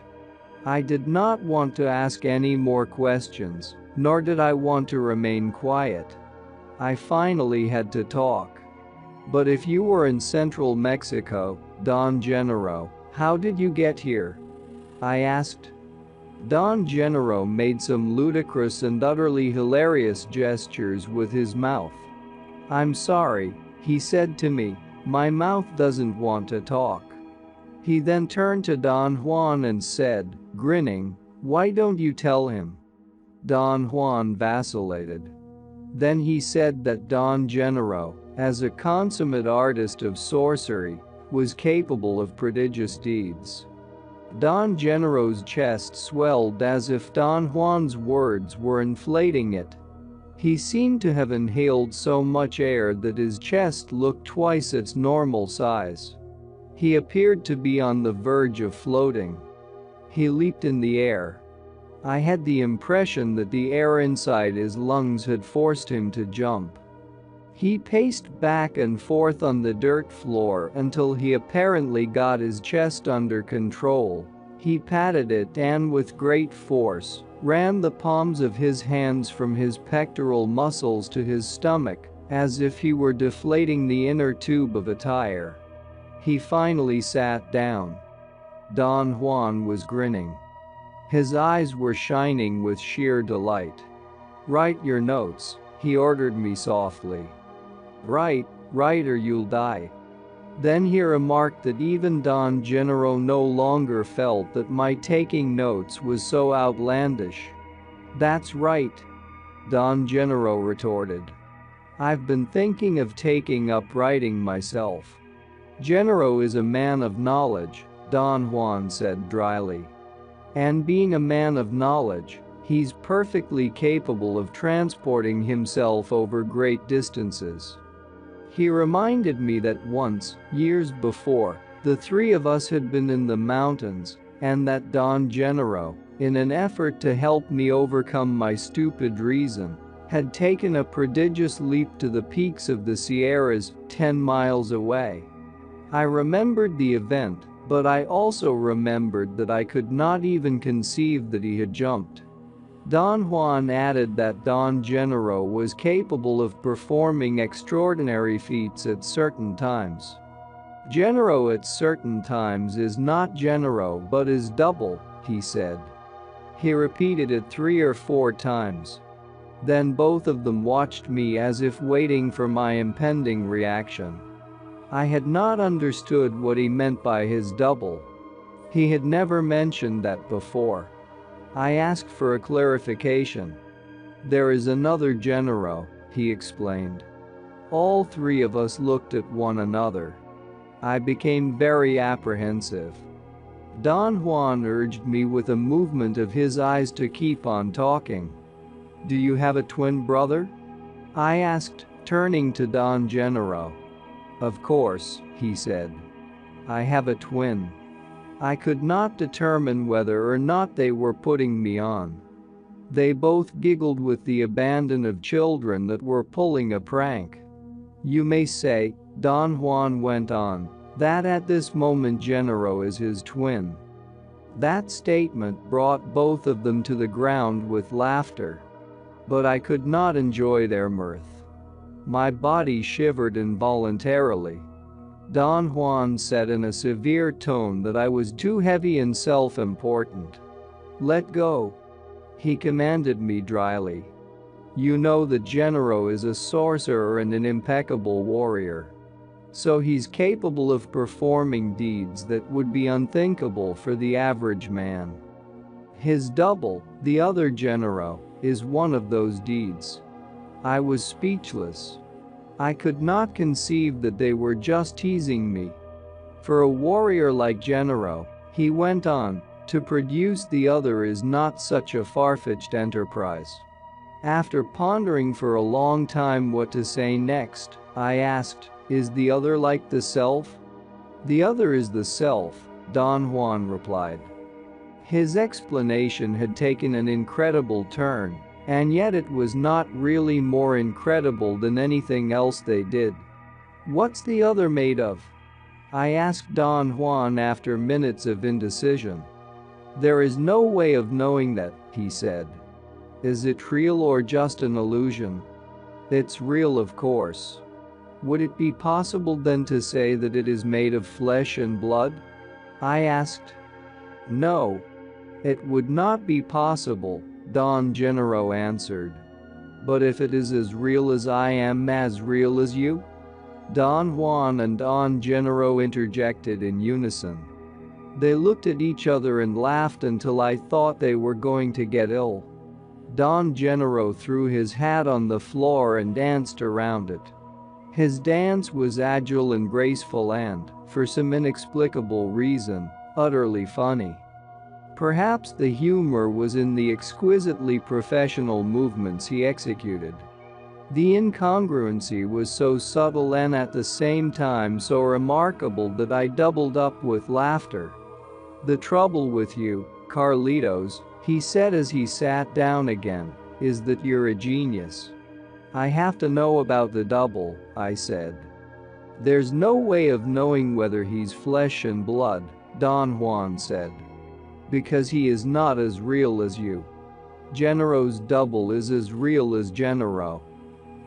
S1: I did not want to ask any more questions, nor did I want to remain quiet. I finally had to talk. "But if you were in central Mexico, Don Gennaro, how did you get here?" I asked. Don Gennaro made some ludicrous and utterly hilarious gestures with his mouth. "I'm sorry," he said to me, "my mouth doesn't want to talk." He then turned to Don Juan and said, grinning, "Why don't you tell him?" Don Juan vacillated. Then he said that Don Gennaro, as a consummate artist of sorcery, was capable of prodigious deeds. Don Gennaro's chest swelled as if Don Juan's words were inflating it. He seemed to have inhaled so much air that his chest looked twice its normal size. He appeared to be on the verge of floating. He leaped in the air. I had the impression that the air inside his lungs had forced him to jump. He paced back and forth on the dirt floor until he apparently got his chest under control. He patted it and with great force, ran the palms of his hands from his pectoral muscles to his stomach, as if he were deflating the inner tube of a tire. He finally sat down. Don Juan was grinning. His eyes were shining with sheer delight. "Write your notes," he ordered me softly. Write or you'll die." Then he remarked that even Don Gennaro no longer felt that my taking notes was so outlandish. "That's right," Don Gennaro retorted. "I've been thinking of taking up writing myself." "Gennaro is a man of knowledge," Don Juan said dryly. "And being a man of knowledge, he's perfectly capable of transporting himself over great distances." He reminded me that once, years before, the three of us had been in the mountains, and that Don Gennaro, in an effort to help me overcome my stupid reason, had taken a prodigious leap to the peaks of the Sierras, 10 miles away. I remembered the event, but I also remembered that I could not even conceive that he had jumped. Don Juan added that Don Gennaro was capable of performing extraordinary feats at certain times. Genero at certain times is not genero but is double, he said. He repeated it 3 or 4 times. Then both of them watched me as if waiting for my impending reaction. I had not understood what he meant by his double. He had never mentioned that before. I asked for a clarification. There is another genero, he explained. All 3 of us looked at one another. I became very apprehensive. Don Juan urged me with a movement of his eyes to keep on talking. Do you have a twin brother? I asked, turning to Don Genero. Of course, he said. I have a twin. I could not determine whether or not they were putting me on. They both giggled with the abandon of children that were pulling a prank. You may say, Don Juan went on, that at this moment Genero is his twin. That statement brought both of them to the ground with laughter. But I could not enjoy their mirth. My body shivered involuntarily. Don Juan said in a severe tone that I was too heavy and self-important. Let go. He commanded me dryly. You know that Genero is a sorcerer and an impeccable warrior. So he's capable of performing deeds that would be unthinkable for the average man. His double, the other Genero, is one of those deeds. I was speechless. I could not conceive that they were just teasing me. For a warrior like Genero, he went on, to produce the other is not such a far-fetched enterprise. After pondering for a long time what to say next, I asked, is the other like the self? The other is the self, Don Juan replied. His explanation had taken an incredible turn, and yet it was not really more incredible than anything else they did. What's the other made of? I asked Don Juan after minutes of indecision. There is no way of knowing that, he said. Is it real or just an illusion? It's real, of course. Would it be possible then to say that it is made of flesh and blood? I asked. No. It would not be possible, Don Genero answered. But if it is as real as I am as real as you? Don Juan and Don Genero interjected in unison. They looked at each other and laughed until I thought they were going to get ill. Don Genero threw his hat on the floor and danced around it. His dance was agile and graceful and, for some inexplicable reason, utterly funny. Perhaps the humor was in the exquisitely professional movements he executed. The incongruency was so subtle and at the same time so remarkable that I doubled up with laughter. The trouble with you, Carlitos, he said as he sat down again, is that you're a genius. I have to know about the double, I said. There's no way of knowing whether he's flesh and blood, Don Juan said. Because he is not as real as you. Genero's double is as real as Genero.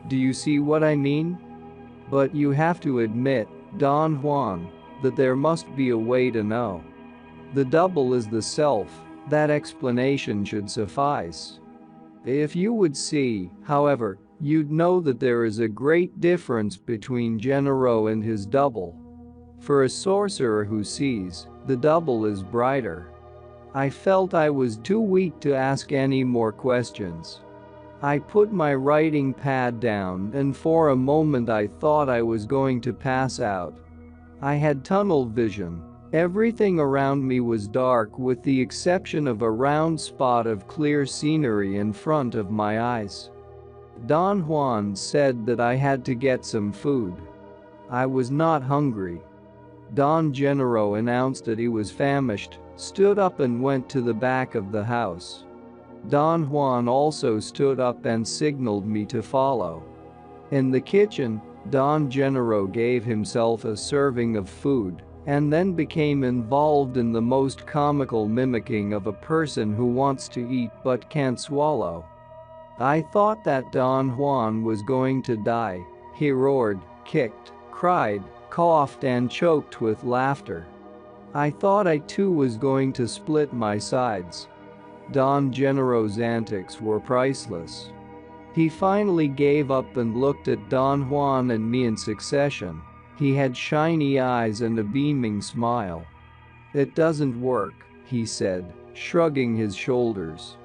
S1: Do you see what I mean? But you have to admit, Don Juan, that there must be a way to know. The double is the self, that explanation should suffice. If you would see, however, you'd know that there is a great difference between Genero and his double. For a sorcerer who sees, the double is brighter. I felt I was too weak to ask any more questions. I put my writing pad down and for a moment I thought I was going to pass out. I had tunnel vision. Everything around me was dark with the exception of a round spot of clear scenery in front of my eyes. Don Juan said that I had to get some food. I was not hungry. Don Genero announced that he was famished, stood up and went to the back of the house. Don Juan also stood up and signaled me to follow. In the kitchen, Don Genero gave himself a serving of food and then became involved in the most comical mimicking of a person who wants to eat but can't swallow. I thought that Don Juan was going to die. He roared, kicked, cried, coughed and choked with laughter. I thought I too was going to split my sides. Don Gennaro's antics were priceless. He finally gave up and looked at Don Juan and me in succession. He had shiny eyes and a beaming smile. "It doesn't work," he said, shrugging his shoulders.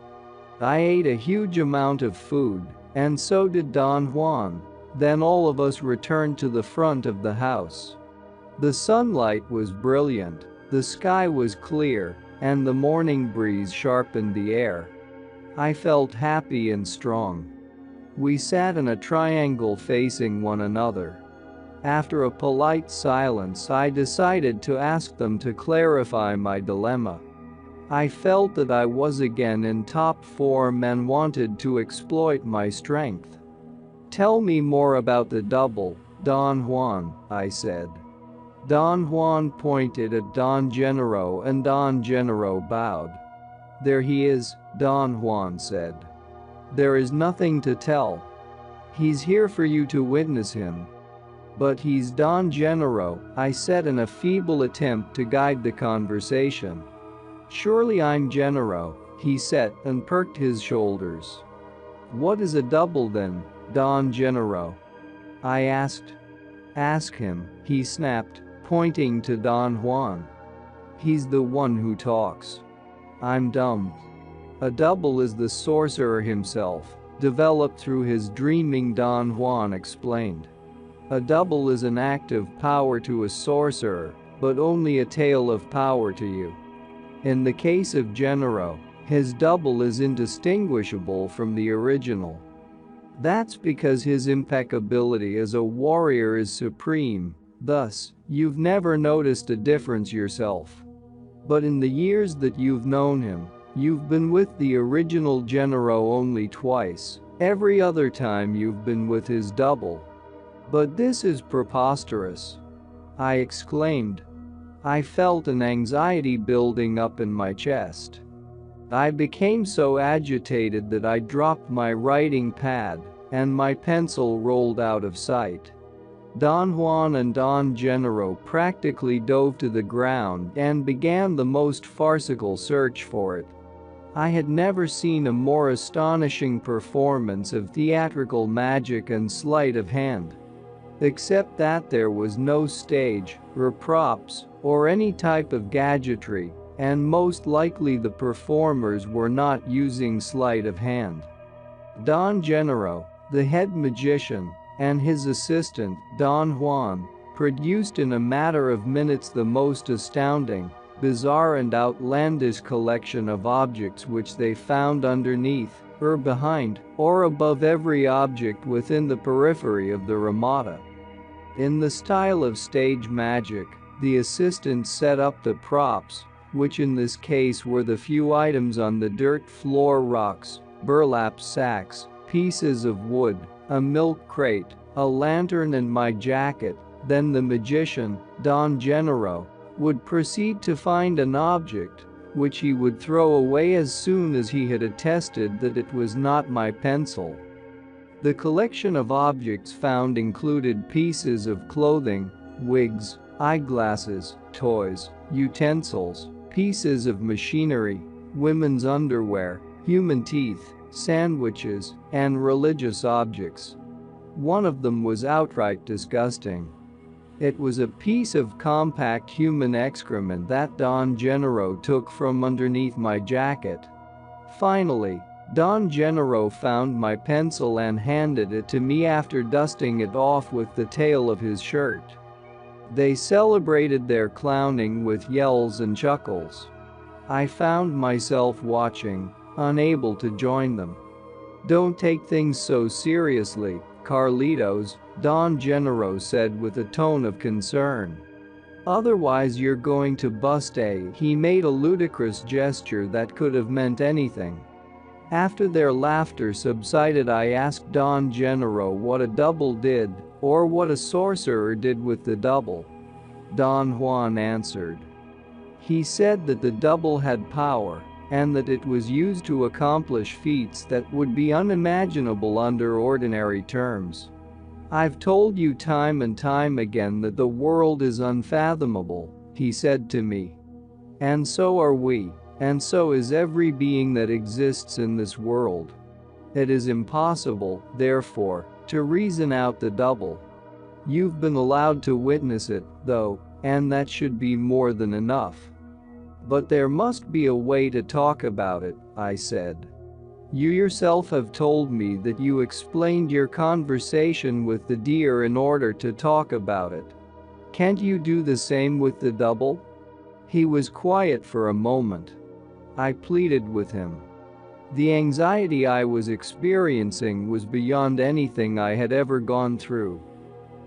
S1: I ate a huge amount of food, and so did Don Juan. Then all of us returned to the front of the house. The sunlight was brilliant, the sky was clear, and the morning breeze sharpened the air. I felt happy and strong. We sat in a triangle facing one another. After a polite silence, I decided to ask them to clarify my dilemma. I felt that I was again in top form and wanted to exploit my strength. "Tell me more about the double, Don Juan," I said. Don Juan pointed at Don Gennaro and Don Gennaro bowed. "There he is," Don Juan said. "There is nothing to tell. He's here for you to witness him." "But he's Don Gennaro," I said in a feeble attempt to guide the conversation. "Surely I'm Gennaro," he said and perked his shoulders. "What is a double then, Don Gennaro?" I asked. "Ask him," he snapped, pointing to Don Juan. "He's the one who talks. I'm dumb." "A double is the sorcerer himself, developed through his dreaming," Don Juan explained. "A double is an act of power to a sorcerer, but only a tale of power to you. In the case of Gennaro, his double is indistinguishable from the original. That's because his impeccability as a warrior is supreme, thus, you've never noticed a difference yourself. But in the years that you've known him, you've been with the original Gennaro only twice, every other time you've been with his double." "But this is preposterous!" I exclaimed. I felt an anxiety building up in my chest. I became so agitated that I dropped my writing pad, and my pencil rolled out of sight. Don Juan and Don Gennaro practically dove to the ground and began the most farcical search for it. I had never seen a more astonishing performance of theatrical magic and sleight of hand. Except that there was no stage, or props, or any type of gadgetry, and most likely the performers were not using sleight of hand. Don Gennaro, the head magician, and his assistant, Don Juan, produced in a matter of minutes the most astounding, bizarre and outlandish collection of objects which they found underneath, or behind, or above every object within the periphery of the Ramada. In the style of stage magic, the assistants set up the props, which in this case were the few items on the dirt floor: rocks, burlap sacks, pieces of wood, a milk crate, a lantern and my jacket. Then the magician, Don Gennaro, would proceed to find an object, which he would throw away as soon as he had attested that it was not my pencil. The collection of objects found included pieces of clothing, wigs, eyeglasses, toys, utensils, pieces of machinery, women's underwear, human teeth, sandwiches, and religious objects. One of them was outright disgusting. It was a piece of compact human excrement that Don Gennaro took from underneath my jacket. Finally, Don Gennaro found my pencil and handed it to me after dusting it off with the tail of his shirt. They celebrated their clowning with yells and chuckles. I found myself watching, unable to join them. "Don't take things so seriously, Carlitos," Don Gennaro said with a tone of concern. "Otherwise you're going to bust a." He made a ludicrous gesture that could have meant anything. After their laughter subsided, I asked Don Gennaro what a double did, or what a sorcerer did with the double. Don Juan answered. He said that the double had power, and that it was used to accomplish feats that would be unimaginable under ordinary terms. "I've told you time and time again that the world is unfathomable," he said to me. "And so are we, and so is every being that exists in this world. It is impossible, therefore, to reason out the double. You've been allowed to witness it, though, and that should be more than enough." "But there must be a way to talk about it," I said. "You yourself have told me that you explained your conversation with the deer in order to talk about it. Can't you do the same with the double?" He was quiet for a moment. I pleaded with him. The anxiety I was experiencing was beyond anything I had ever gone through.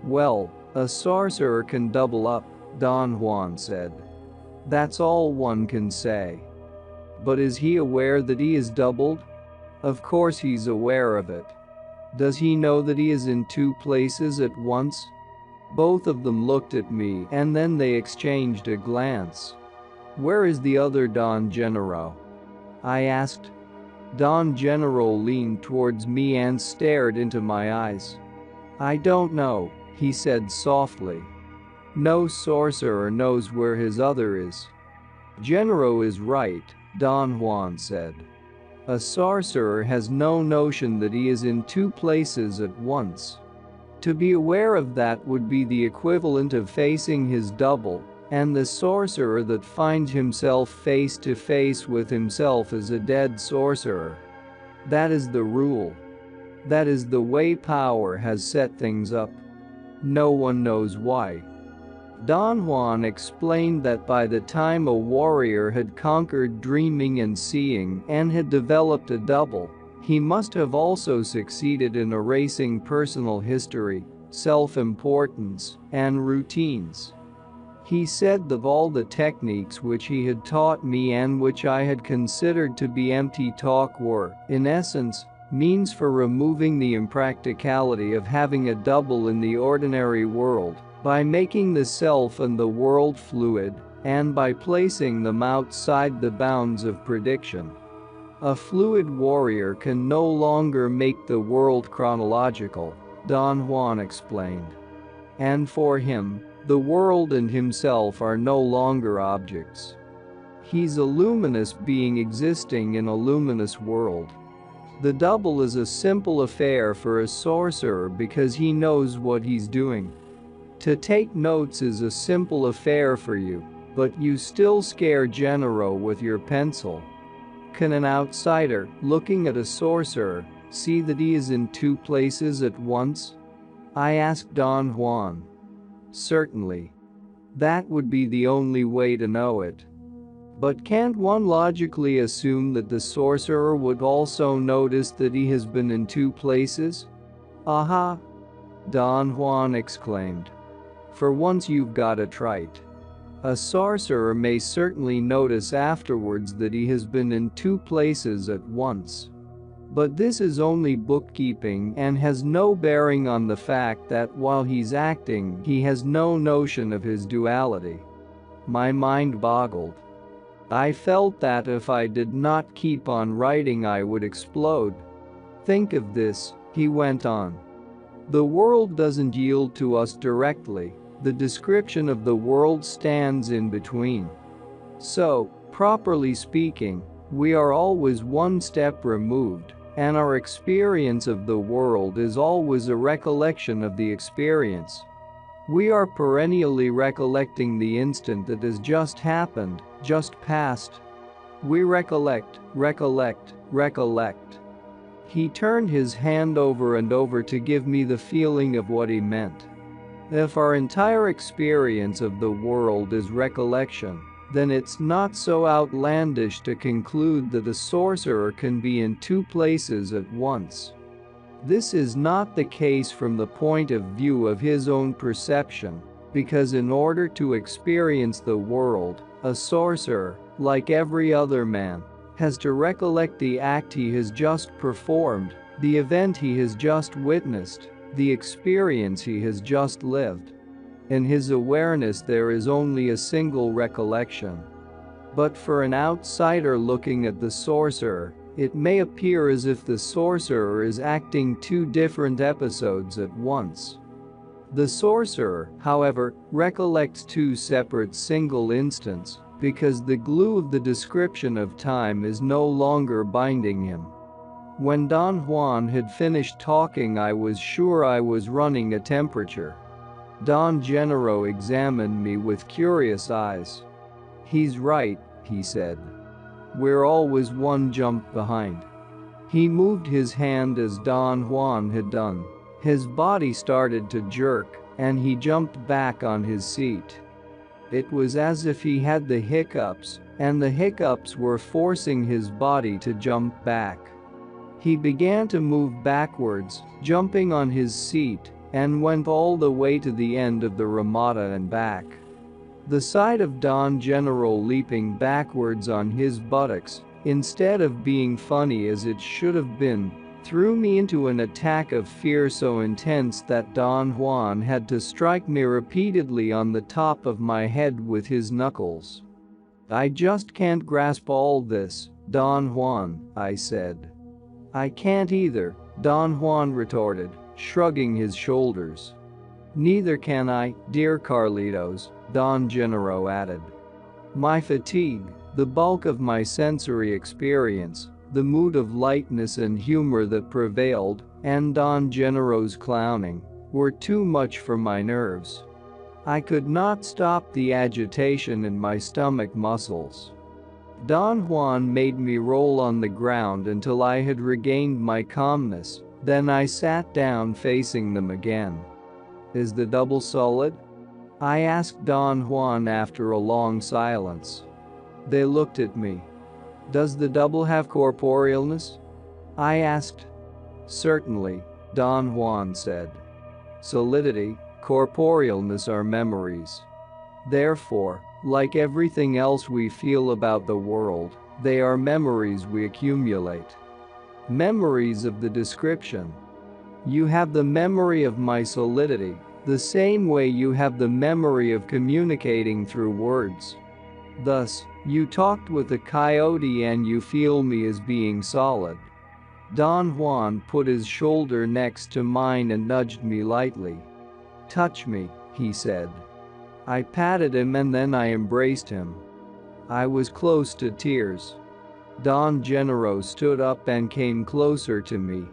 S1: "Well, a sorcerer can double up," Don Juan said. "That's all one can say." "But is he aware that he is doubled?" "Of course he's aware of it." "Does he know that he is in two places at once?" Both of them looked at me and then they exchanged a glance. "Where is the other Don Gennaro?" I asked. Don Gennaro leaned towards me and stared into my eyes. "I don't know," he said softly. "No sorcerer knows where his other is." "Gennaro is right," Don Juan said. "A sorcerer has no notion that he is in two places at once. To be aware of that would be the equivalent of facing his double, and the sorcerer that finds himself face to face with himself is a dead sorcerer. That is the rule. That is the way power has set things up. No one knows why." Don Juan explained that by the time a warrior had conquered dreaming and seeing and had developed a double, he must have also succeeded in erasing personal history, self-importance, and routines. He said that all the techniques which he had taught me and which I had considered to be empty talk were, in essence, means for removing the impracticality of having a double in the ordinary world, by making the self and the world fluid, and by placing them outside the bounds of prediction. A fluid warrior can no longer make the world chronological, Don Juan explained. And for him, the world and himself are no longer objects. He's a luminous being existing in a luminous world. The double is a simple affair for a sorcerer because he knows what he's doing. To take notes is a simple affair for you, but you still scare Gennaro with your pencil. Can an outsider, looking at a sorcerer, see that he is in two places at once? I asked Don Juan. Certainly. That would be the only way to know it. But can't one logically assume that the sorcerer would also notice that he has been in two places? Aha! Don Juan exclaimed. For once you've got it right. A sorcerer may certainly notice afterwards that he has been in two places at once. But this is only bookkeeping and has no bearing on the fact that while he's acting, he has no notion of his duality. My mind boggled. I felt that if I did not keep on writing I would explode. Think of this, he went on. The world doesn't yield to us directly. The description of the world stands in between. So, properly speaking, we are always one step removed, and our experience of the world is always a recollection of the experience. We are perennially recollecting the instant that has just happened, just passed. We recollect, recollect, recollect. He turned his hand over and over to give me the feeling of what he meant. If our entire experience of the world is recollection, then it's not so outlandish to conclude that a sorcerer can be in two places at once. This is not the case from the point of view of his own perception, because in order to experience the world, a sorcerer, like every other man, has to recollect the act he has just performed, the event he has just witnessed, the experience he has just lived. In his awareness there is only a single recollection. But for an outsider looking at the sorcerer, It may appear as if the sorcerer is acting two different episodes at once. The sorcerer, however, recollects two separate single instants because the glue of the description of time is no longer binding him. When Don Juan had finished talking, I was sure I was running a temperature. Don Gennaro examined me with curious eyes. "He's right," he said. "We're always one jump behind." He moved his hand as Don Juan had done. His body started to jerk, and he jumped back on his seat. It was as if he had the hiccups, and the hiccups were forcing his body to jump back. He began to move backwards, jumping on his seat, and went all the way to the end of the ramada and back. The sight of Don Gennaro leaping backwards on his buttocks, instead of being funny as it should have been, threw me into an attack of fear so intense that Don Juan had to strike me repeatedly on the top of my head with his knuckles. "I just can't grasp all this, Don Juan," I said. "I can't either," Don Juan retorted, shrugging his shoulders. "Neither can I, dear Carlitos," Don Gennaro added. My fatigue, the bulk of my sensory experience, the mood of lightness and humor that prevailed, and Don Gennaro's clowning, were too much for my nerves. I could not stop the agitation in my stomach muscles. Don Juan made me roll on the ground until I had regained my calmness, then I sat down facing them again. "Is the double solid?" I asked Don Juan after a long silence. They looked at me. "Does the double have corporealness?" I asked. "Certainly," Don Juan said. "Solidity, corporealness are memories. Therefore, like everything else we feel about the world, they are memories we accumulate. Memories of the description. You have the memory of my solidity, the same way you have the memory of communicating through words. Thus, you talked with a coyote and you feel me as being solid." Don Juan put his shoulder next to mine and nudged me lightly. "Touch me," he said. I patted him and then I embraced him. I was close to tears. Don Gennaro stood up and came closer to me.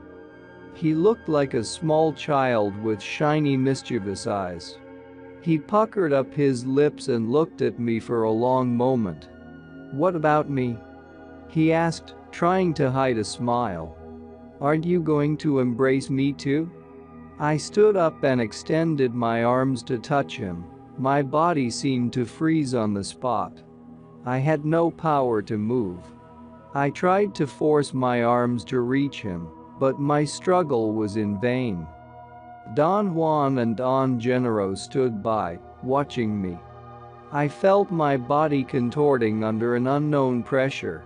S1: He looked like a small child with shiny, mischievous eyes. He puckered up his lips and looked at me for a long moment. "What about me?" he asked, trying to hide a smile. "Aren't you going to embrace me too?" I stood up and extended my arms to touch him. My body seemed to freeze on the spot. I had no power to move. I tried to force my arms to reach him, but my struggle was in vain. Don Juan and Don Gennaro stood by, watching me. I felt my body contorting under an unknown pressure.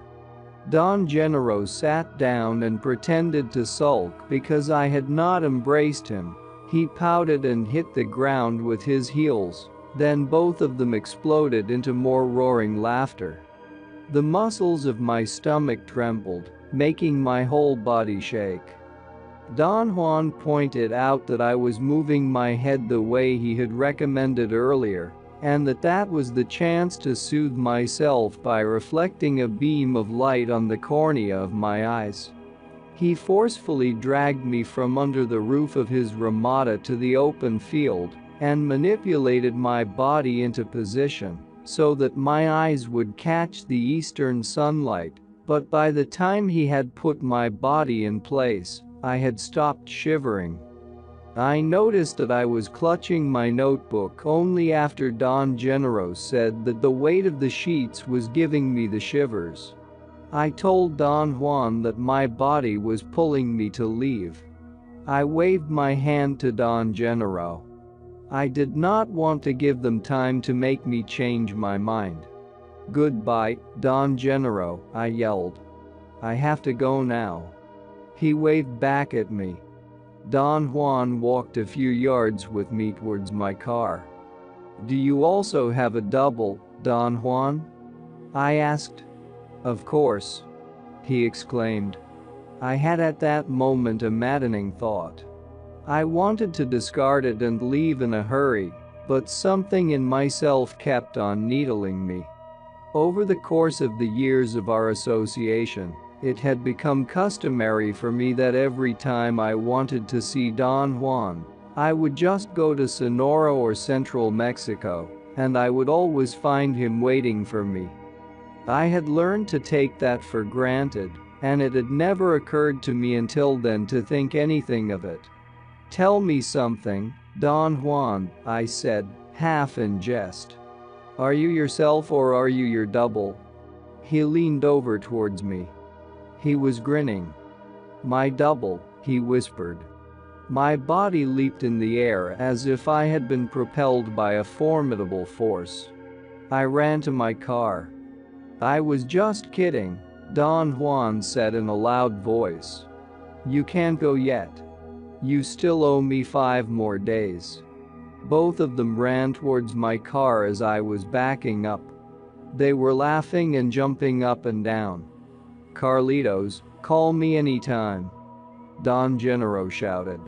S1: Don Gennaro sat down and pretended to sulk because I had not embraced him. He pouted and hit the ground with his heels, then both of them exploded into more roaring laughter. The muscles of my stomach trembled, making my whole body shake. Don Juan pointed out that I was moving my head the way he had recommended earlier, and that was the chance to soothe myself by reflecting a beam of light on the cornea of my eyes. He forcefully dragged me from under the roof of his ramada to the open field and manipulated my body into position so that my eyes would catch the eastern sunlight, but by the time he had put my body in place, I had stopped shivering. I noticed that I was clutching my notebook only after Don Gennaro said that the weight of the sheets was giving me the shivers. I told Don Juan that my body was pulling me to leave. I waved my hand to Don Gennaro. I did not want to give them time to make me change my mind. "Goodbye, Don Gennaro," I yelled. "I have to go now." He waved back at me. Don Juan walked a few yards with me towards my car. "Do you also have a double, Don Juan?" I asked. "Of course." he exclaimed. I had at that moment a maddening thought. I wanted to discard it and leave in a hurry, but something in myself kept on needling me. Over the course of the years of our association, it had become customary for me that every time I wanted to see Don Juan, I would just go to Sonora or Central Mexico, and I would always find him waiting for me. I had learned to take that for granted, and it had never occurred to me until then to think anything of it. Tell me something, Don Juan, I said, half in jest. Are you yourself or are you your double? He leaned over towards me. He was grinning. My double, he whispered. My body leaped in the air as if I had been propelled by a formidable force. I ran to my car. I was just kidding, Don Juan said in a loud voice. You can't go yet. You still owe me 5 more days. Both of them ran towards my car as I was backing up. They were laughing and jumping up and down. Carlitos, call me anytime, Don Gennaro shouted.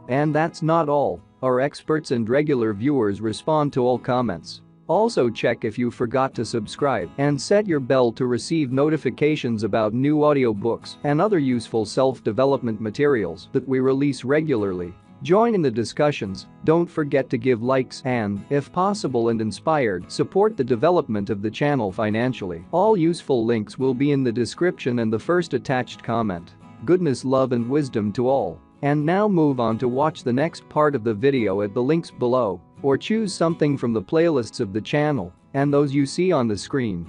S1: And that's not all, our experts and regular viewers respond to all comments. Also check if you forgot to subscribe and set your bell to receive notifications about new audiobooks and other useful self-development materials that we release regularly. Join in the discussions, don't forget to give likes and, if possible and inspired, support the development of the channel financially. All useful links will be in the description and the first attached comment. Goodness, love and wisdom to all. And now move on to watch the next part of the video at the links below, or choose something from the playlists of the channel and those you see on the screen.